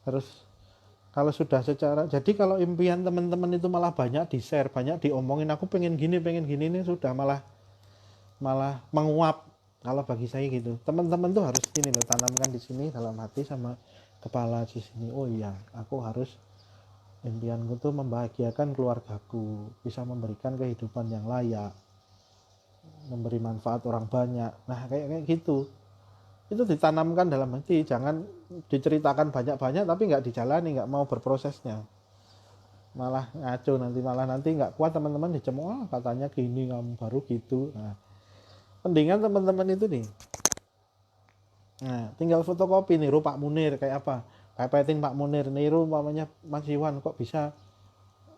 Speaker 1: harus kalau sudah secara, jadi kalau impian teman-teman itu malah banyak di share, banyak diomongin, aku pengen gini ini sudah malah menguap. Kalau bagi saya gitu, teman-teman tuh harus ini loh, tanamkan di sini dalam hati sama kepala di sini. Oh iya, aku harus, impianku tuh membahagiakan keluargaku, bisa memberikan kehidupan yang layak, memberi manfaat orang banyak. Nah kayak gitu, itu ditanamkan dalam hati. Jangan diceritakan banyak-banyak tapi nggak dijalani, nggak mau berprosesnya, malah ngaco nanti nggak kuat teman-teman dicemooh, katanya gini kamu baru gitu. Nah, mendingan teman-teman itu nih, nah tinggal fotokopi niru Pak Munir kayak apa, pepetin Pak Munir, niru umpamanya Mas Iwan kok bisa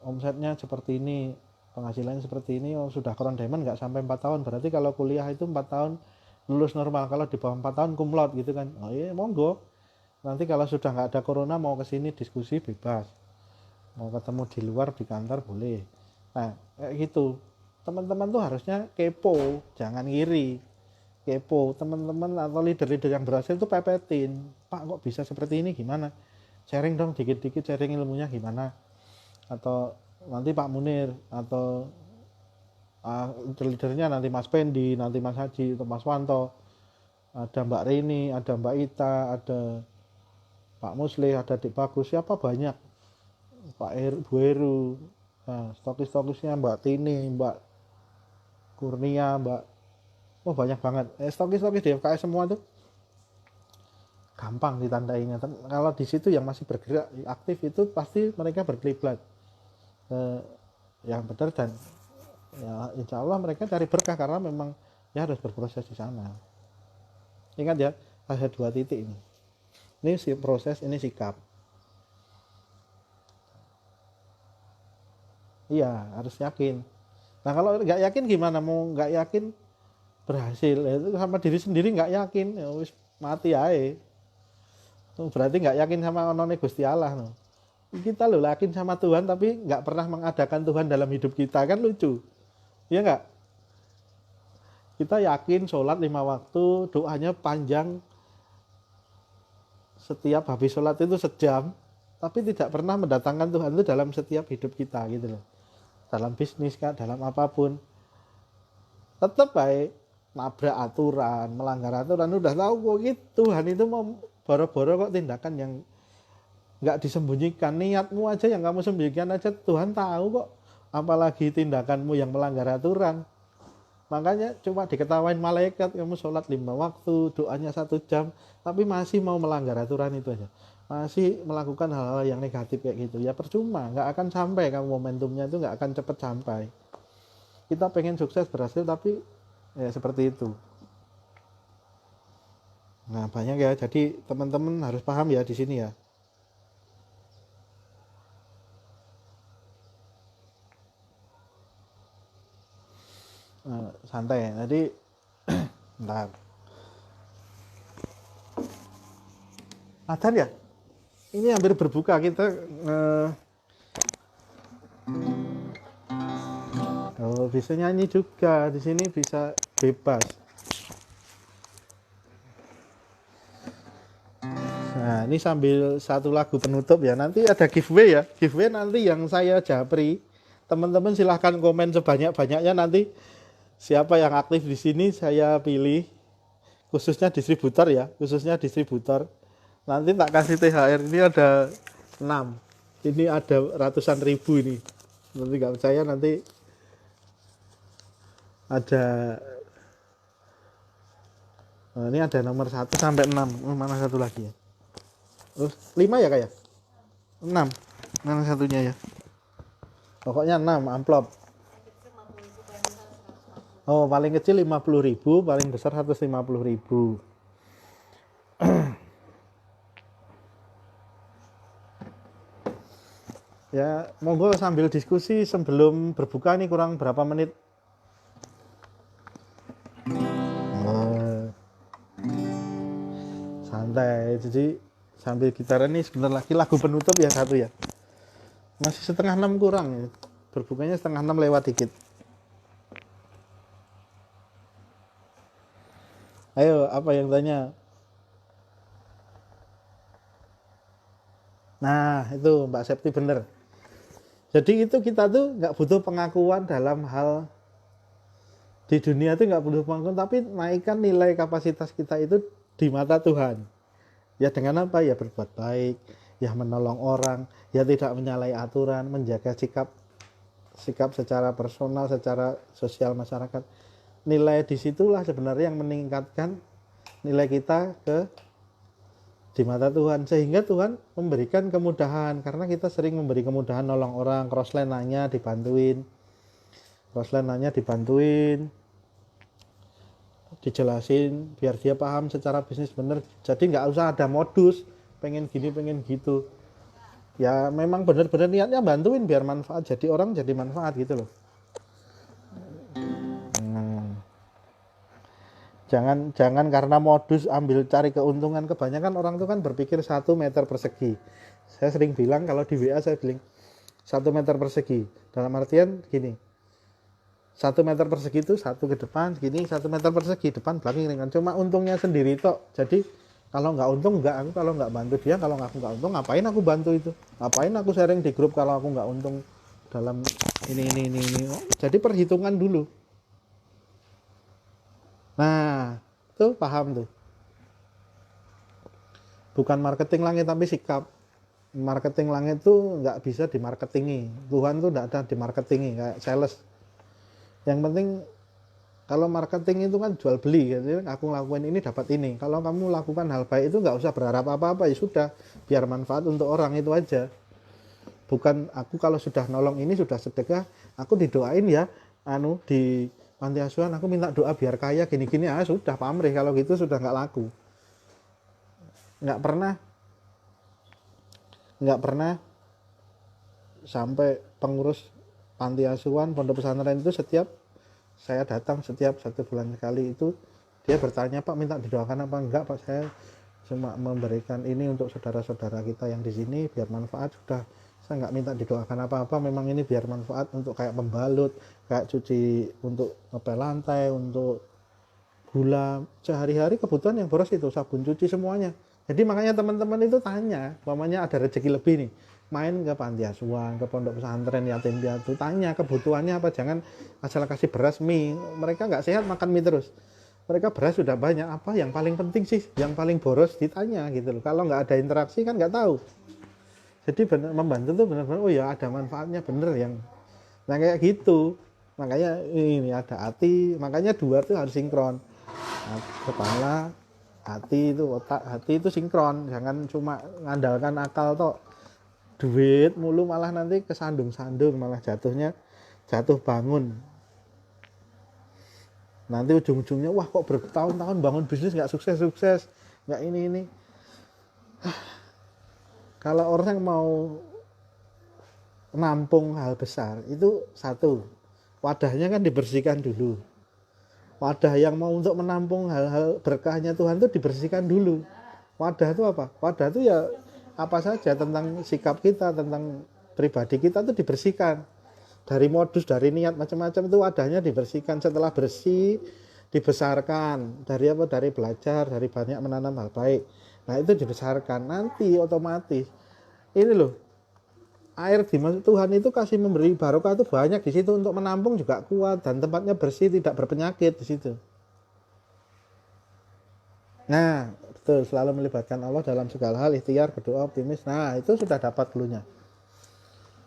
Speaker 1: omsetnya seperti ini, penghasilannya seperti ini. Oh sudah crown diamond nggak sampai 4 tahun, berarti kalau kuliah itu 4 tahun lulus normal, kalau di bawah 4 tahun cum laude gitu kan. Oh iya monggo, nanti kalau sudah nggak ada corona mau kesini diskusi bebas, mau ketemu di luar di kantor boleh. Nah kayak gitu, teman-teman tuh harusnya kepo, jangan ngiri. Kepo teman-teman atau leader-leader yang berhasil tuh pepetin, Pak kok bisa seperti ini, gimana, sharing dong dikit-dikit, sharing ilmunya gimana. Atau nanti Pak Munir atau leadernya nanti Mas Pendi, nanti Mas Haji atau Mas Wanto, ada Mbak Rini, ada Mbak Ita, ada Pak Musli, ada Dik Bagus, siapa banyak, Pak Bu Heru, nah, stokis-stokisnya Mbak Tini, Mbak Kurnia, Mbak, oh banyak banget. Stokis-stokis di FKS semua tuh gampang ditandainya. Kalau di situ yang masih bergerak aktif itu pasti mereka berkiblat yang benar, dan ya insya Allah mereka cari berkah karena memang ya harus berproses di sana. Ingat ya, ada 2 titik ini. Ini si proses, ini sikap. Iya harus yakin. Nah kalau nggak yakin gimana, mau nggak yakin berhasil. Itu sama diri sendiri nggak yakin, ya wis mati ae. Itu berarti nggak yakin sama onone Gusti Allah no. Kita loh yakin sama Tuhan tapi nggak pernah mengadakan Tuhan dalam hidup kita, kan lucu. Iya nggak? Kita yakin sholat 5 waktu, doanya panjang, setiap habis sholat itu sejam, tapi tidak pernah mendatangkan Tuhan itu dalam setiap hidup kita gitu loh. Dalam bisnis kan, dalam apapun. Tetap baik nabrak aturan, melanggar aturan, udah tahu kok gitu. Tuhan itu mau boro-boro kok tindakan yang nggak disembunyikan. Niatmu aja yang kamu sembunyikan aja Tuhan tahu kok. Apalagi tindakanmu yang melanggar aturan. Makanya cuma diketawain malaikat, kamu sholat 5 waktu, doanya 1 jam, tapi masih mau melanggar aturan itu aja. Masih melakukan hal-hal yang negatif kayak gitu. Ya percuma, nggak akan sampai kamu, momentumnya itu nggak akan cepat sampai. Kita pengen sukses, berhasil, tapi ya seperti itu. Nah banyak ya, jadi teman-teman harus paham ya di sini ya. Santai, jadi bentar. Adhan ya? Ini hampir berbuka kita. Oh, bisa nyanyi juga di sini, bisa bebas. Nah, ini sambil satu lagu penutup ya. Nanti ada giveaway ya. Giveaway nanti yang saya japri. Teman-teman silahkan komen sebanyak-banyaknya, nanti siapa yang aktif di sini saya pilih. Khususnya distributor ya, khususnya distributor. Nanti tak kasih THR, ini ada 6. Ini ada ratusan ribu ini. Nanti nggak percaya, nanti ada, nah, ini ada nomor 1 sampai 6. Mana satu lagi ya? 5 ya kayak? 6. Mana satunya ya? Pokoknya 6 amplop. Oh, paling kecil 50.000, paling besar 150.000. Ya, monggo sambil diskusi sebelum berbuka nih, kurang berapa menit? Santai. Jadi sambil gitaran nih sebentar lagi lagu penutup ya satu ya. Masih setengah 6 kurang ya. Berbukanya setengah 6 lewat dikit. Ayo, apa yang tanya? Nah, itu Mbak Septi bener. Jadi itu kita tuh nggak butuh pengakuan dalam hal di dunia itu, nggak butuh pengakuan, tapi naikkan nilai kapasitas kita itu di mata Tuhan. Ya dengan apa? Ya berbuat baik, ya menolong orang, ya tidak menyalahi aturan, menjaga sikap secara personal, secara sosial masyarakat. Nilai disitulah sebenarnya yang meningkatkan nilai kita di mata Tuhan, sehingga Tuhan memberikan kemudahan karena kita sering memberi kemudahan, nolong orang, crossline nanya dibantuin, dijelasin biar dia paham secara bisnis bener. Jadi nggak usah ada modus pengen gini pengen gitu, ya memang bener-bener niatnya bantuin biar manfaat, jadi orang jadi manfaat gitu loh. Jangan karena modus ambil cari keuntungan. Kebanyakan orang itu kan berpikir 1 meter persegi. Saya sering bilang kalau di WA saya bilang 1 meter persegi. Dalam artian gini, 1 meter persegi itu 1 ke depan, gini 1 meter persegi depan belakang ringan. Cuma untungnya sendiri tok. Jadi kalau nggak untung nggak aku, kalau nggak bantu dia, kalau aku nggak untung ngapain aku bantu itu? Ngapain aku sharing di grup kalau aku nggak untung dalam ini. Jadi perhitungan dulu. Nah, tuh paham tuh. Bukan marketing langit tapi sikap. Marketing langit tuh nggak bisa dimarketingi. Tuhan tuh nggak ada dimarketingi kayak sales. Yang penting kalau marketing itu kan jual beli. Jadi aku lakuin ini dapat ini. Kalau kamu lakukan hal baik itu nggak usah berharap apa-apa, ya sudah. Biar manfaat untuk orang itu aja. Bukan aku kalau sudah nolong ini, sudah sedekah, aku didoain ya, di panti asuhan aku minta doa biar kaya gini-gini, sudah pamrih. Kalau gitu sudah nggak laku. Nggak pernah sampai pengurus panti asuhan pondok pesantren itu setiap saya datang setiap 1 bulan sekali itu dia bertanya, Pak minta didoakan apa enggak Pak, saya cuma memberikan ini untuk saudara-saudara kita yang di sini biar manfaat sudah, saya nggak minta didoakan apa-apa, memang ini biar manfaat untuk kayak pembalut, kayak cuci, untuk ngepel lantai, untuk gula, sehari-hari kebutuhan yang boros itu sabun cuci semuanya. Jadi makanya teman-teman itu tanya, umpamanya ada rezeki lebih nih, main ke panti asuhan, ke pondok pesantren yatim piatu, tanya kebutuhannya apa, jangan asal kasih beras mie, mereka nggak sehat makan mie terus, mereka beras sudah banyak, apa yang paling penting sih, yang paling boros ditanya gitu loh. Kalau nggak ada interaksi kan nggak tahu. Jadi benar, membantu tuh benar-benar oh ya ada manfaatnya bener yang nah kayak gitu. Makanya ini ada hati, makanya dua tuh harus sinkron, kepala, hati itu, otak hati itu sinkron, jangan cuma ngandalkan akal toh, duit mulu malah nanti kesandung-sandung, malah jatuh bangun, nanti ujung-ujungnya wah kok bertahun-tahun bangun bisnis nggak sukses-sukses, nggak ini. Kalau orang mau menampung hal besar itu satu, wadahnya kan dibersihkan dulu. Wadah yang mau untuk menampung hal-hal berkahnya Tuhan itu dibersihkan dulu. Wadah itu apa? Wadah itu ya apa saja tentang sikap kita, tentang pribadi kita itu dibersihkan. Dari modus, dari niat macam-macam itu wadahnya dibersihkan. Setelah bersih, dibesarkan. Dari apa? Dari belajar, dari banyak menanam hal baik. Nah itu dibesarkan. Nanti otomatis ini loh, air di Tuhan itu kasih memberi barokah itu banyak di situ, untuk menampung juga kuat dan tempatnya bersih, tidak berpenyakit di situ. Nah, betul, selalu melibatkan Allah dalam segala hal, ikhtiar, berdoa, optimis. Nah, itu sudah dapat clue-nya.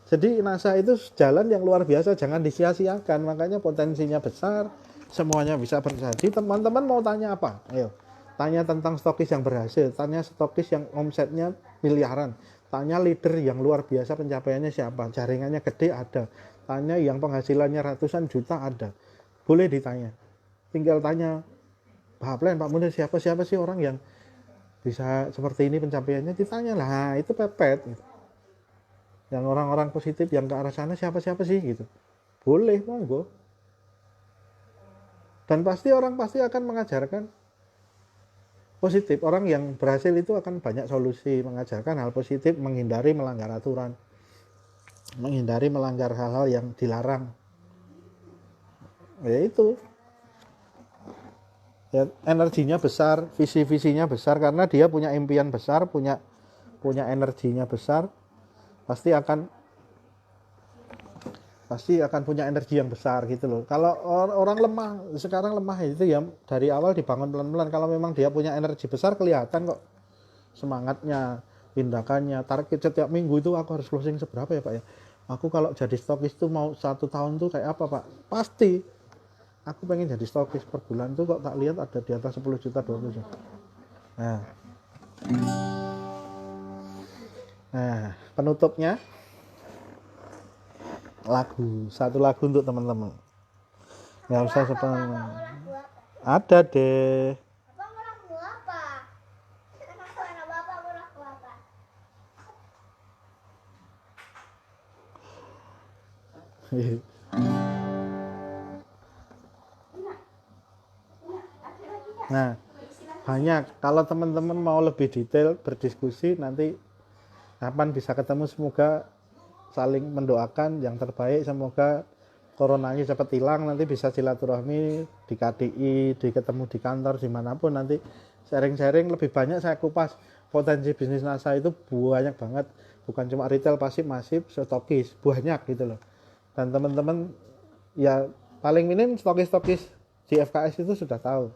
Speaker 1: Jadi NASA itu jalan yang luar biasa, jangan disia-siakan. Makanya potensinya besar, semuanya bisa terjadi. Teman-teman mau tanya apa? Ayo, tanya tentang stokis yang berhasil, tanya stokis yang omsetnya miliaran, tanya leader yang luar biasa pencapaiannya siapa, jaringannya gede ada, tanya yang penghasilannya ratusan juta ada, boleh ditanya. Tinggal tanya, Pak Plan, Pak Munir, siapa sih orang yang bisa seperti ini pencapaiannya, ditanya lah, itu pepet gitu. Yang orang-orang positif yang ke arah sana siapa sih gitu, boleh, monggo. Dan pasti orang akan mengajarkan positif. Orang yang berhasil itu akan banyak solusi, mengajarkan hal positif, menghindari melanggar aturan, menghindari melanggar hal-hal yang dilarang. Ya itu. Ya, energinya besar, visi-visinya besar, karena dia punya impian besar, punya energinya besar, pasti akan punya energi yang besar gitu loh. Kalau orang lemah, sekarang lemah itu ya dari awal dibangun pelan-pelan. Kalau memang dia punya energi besar kelihatan kok semangatnya, tindakannya, target setiap minggu itu aku harus closing seberapa ya Pak ya. Aku kalau jadi stokis tuh mau 1 tahun tuh kayak apa Pak? Pasti aku pengen jadi stokis per bulan tuh kok tak lihat ada di atas 10 juta, 20 juta. Nah, penutupnya satu lagu untuk teman-teman, nggak usah sepanjang, ada deh. Nah, banyak. Kalau teman-teman mau lebih detail berdiskusi nanti kapan bisa ketemu, semoga saling mendoakan yang terbaik, semoga coronanya cepat hilang, nanti bisa silaturahmi di KDI, ketemu di kantor, dimanapun, nanti sharing-sharing lebih banyak. Saya kupas potensi bisnis NASA itu banyak banget, bukan cuma retail, pasif, masif, stokis, banyak gitu loh. Dan teman-teman ya paling minim stokis di FKS itu sudah tahu.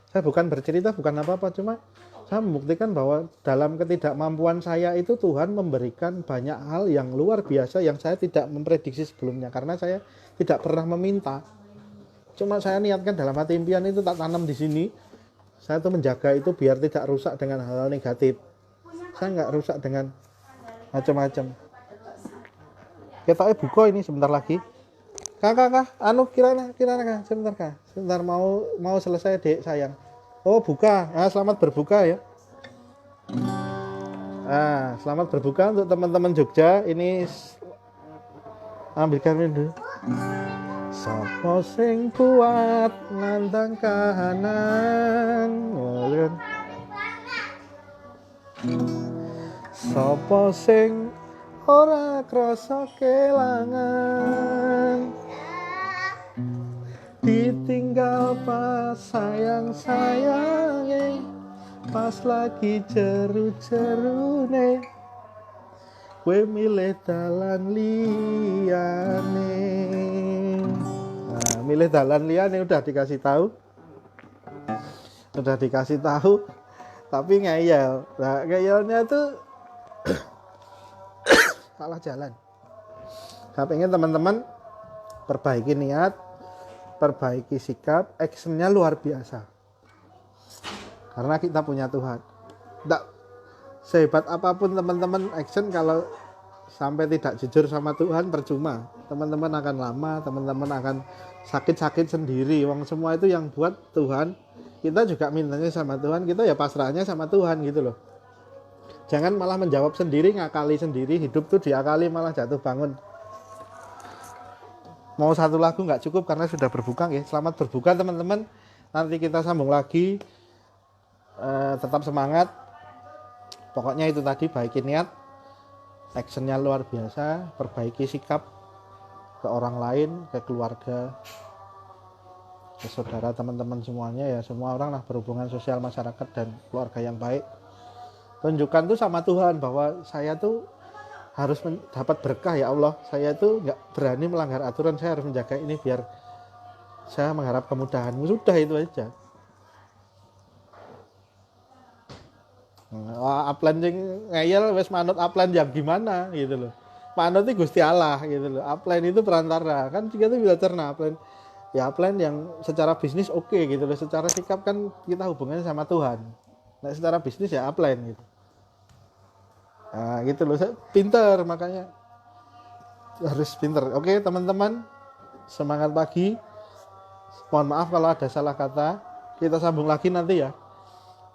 Speaker 1: Saya bukan bercerita, bukan apa-apa, cuma saya membuktikan bahwa dalam ketidakmampuan saya itu Tuhan memberikan banyak hal yang luar biasa yang saya tidak memprediksi sebelumnya, karena saya tidak pernah meminta. Cuma saya niatkan dalam hati, impian itu tak tanam di sini. Saya tuh menjaga itu biar tidak rusak dengan hal-hal negatif. Saya nggak rusak dengan macam-macam. Kita buka ini sebentar lagi. Kakak, anu kira-kira kak, sebentar mau selesai dek sayang. Oh buka, selamat berbuka ya. Selamat berbuka untuk teman-teman Jogja. Ini ambilkan dulu. Sapa sing kuat nandang kahanan. Sapa sing ora krasa kelangan, ditinggal pas sayang-sayange, pas lagi jeru-jerune, kowe milih dalan liyane. Nah, milih dalan liyane udah dikasih tahu. Tapi ngeyel. Nah, ngeyelnya tuh salah jalan. Saya pengen teman-teman perbaiki niat, perbaiki sikap, actionnya luar biasa. Karena kita punya Tuhan. Tidak sehebat apapun teman-teman action, kalau sampai tidak jujur sama Tuhan percuma. Teman-teman akan lama, teman-teman akan sakit-sakit sendiri. Wong semua itu yang buat Tuhan. Kita juga mintanya sama Tuhan, kita ya pasrahnya sama Tuhan gitu loh. Jangan malah menjawab sendiri, ngakali sendiri. Hidup tuh diakali malah jatuh bangun. Mau satu lagu nggak cukup karena sudah berbuka ya. Selamat berbuka teman-teman. Nanti kita sambung lagi. Tetap semangat. Pokoknya itu tadi, baiki niat, actionnya luar biasa, perbaiki sikap ke orang lain, ke keluarga, ke saudara, teman-teman semuanya ya, semua orang lah berhubungan sosial masyarakat dan keluarga yang baik. Tunjukkan tuh sama Tuhan bahwa saya tuh harus dapat berkah ya Allah. Saya tuh nggak berani melanggar aturan, saya harus menjaga ini biar saya mengharap kemudahan. Sudah itu aja. Upline sing ngeyel wis manut upline yang gimana gitu loh. Manut itu Gusti Allah gitu loh. Upline itu perantara. Kan kita tuh bisa cerna upline. Ya upline yang secara bisnis oke gitu loh. Secara sikap kan kita hubungannya sama Tuhan. Nah, secara bisnis ya upline gitu. Nah, gitu loh. Saya pinter, makanya harus pinter. Oke, teman-teman. Semangat pagi. Mohon maaf kalau ada salah kata. Kita sambung lagi nanti ya.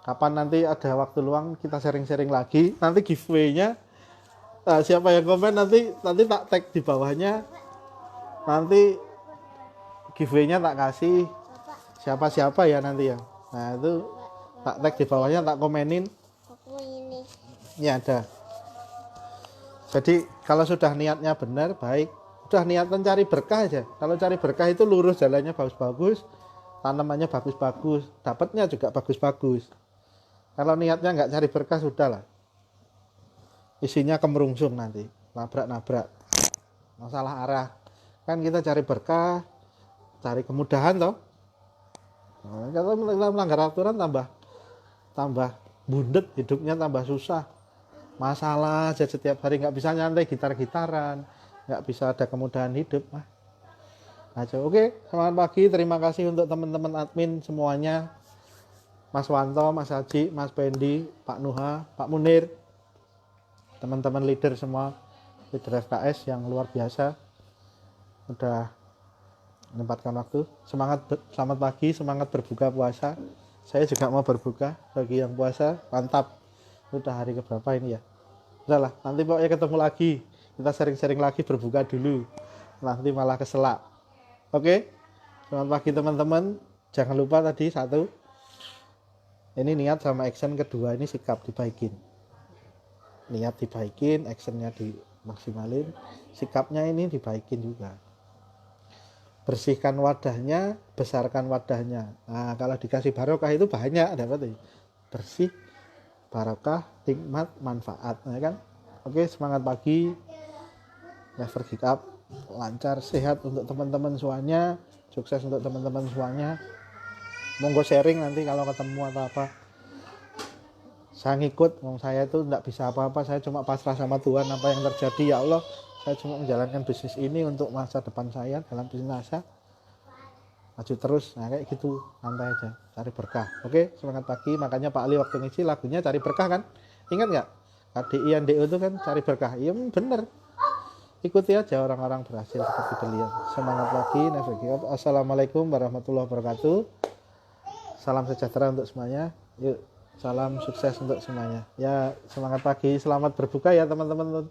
Speaker 1: Kapan nanti ada waktu luang kita sharing-sharing lagi. Nanti giveaway-nya siapa yang komen nanti tak tag di bawahnya. Nanti giveaway-nya tak kasih siapa-siapa ya nanti ya. Nah, itu tak tag di bawahnya, tak komenin. Ini ada. Jadi kalau sudah niatnya benar, baik. Sudah niatan cari berkah aja. Kalau cari berkah itu lurus, jalannya bagus-bagus, tanamannya bagus-bagus, dapatnya juga bagus-bagus. Kalau niatnya nggak cari berkah, sudahlah. Isinya kemerungsung nanti, nabrak-nabrak. Masalah arah. Kan kita cari berkah, cari kemudahan toh. Nah, kalau melanggar aturan tambah bundet, hidupnya tambah susah. Masalah aja setiap hari, nggak bisa nyantai gitar-gitaran, nggak bisa ada kemudahan hidup. Oke, selamat pagi. Terima kasih untuk teman-teman admin semuanya. Mas Wanto, Mas Haji, Mas Pendi, Pak Nuha, Pak Munir, teman-teman leader semua, leader FKS yang luar biasa, udah menempatkan waktu. Selamat pagi, semangat berbuka puasa. Saya juga mau berbuka bagi yang puasa, mantap. Udah hari keberapa ini ya? Udahlah, nanti pokoknya ketemu lagi. Kita sering-sering lagi berbuka dulu. Nanti malah keselak. Oke? Selamat pagi teman-teman. Jangan lupa tadi satu. Ini niat sama action, kedua ini sikap dibaikin. Niat dibaikin, actionnya dimaksimalin, sikapnya ini dibaikin juga. Bersihkan wadahnya, besarkan wadahnya. Nah, kalau dikasih barokah itu banyak dapat. Bersih, barokah, nikmat, manfaat. Nah, kan? Oke, semangat pagi. Never give up. Lancar, sehat untuk teman-teman semuanya. Sukses untuk teman-teman semuanya. Monggo sharing nanti kalau ketemu atau apa. Saya ngikut, saya itu tidak bisa apa-apa, saya cuma pasrah sama Tuhan apa yang terjadi ya Allah. Saya cuma menjalankan bisnis ini untuk masa depan saya dalam bisnis saya. Maju terus, nah kayak gitu, santai aja, cari berkah. Oke, semangat pagi. Makanya Pak Ali waktu ngisi lagunya cari berkah kan? Ingat nggak? KDI NDO itu kan cari berkah. Iya bener. Ikuti aja orang-orang berhasil seperti beliau. Semangat pagi, never give up. Assalamualaikum warahmatullahi wabarakatuh. Salam sejahtera untuk semuanya. Yuk, salam sukses untuk semuanya. Ya, semangat pagi, selamat berbuka ya teman-teman.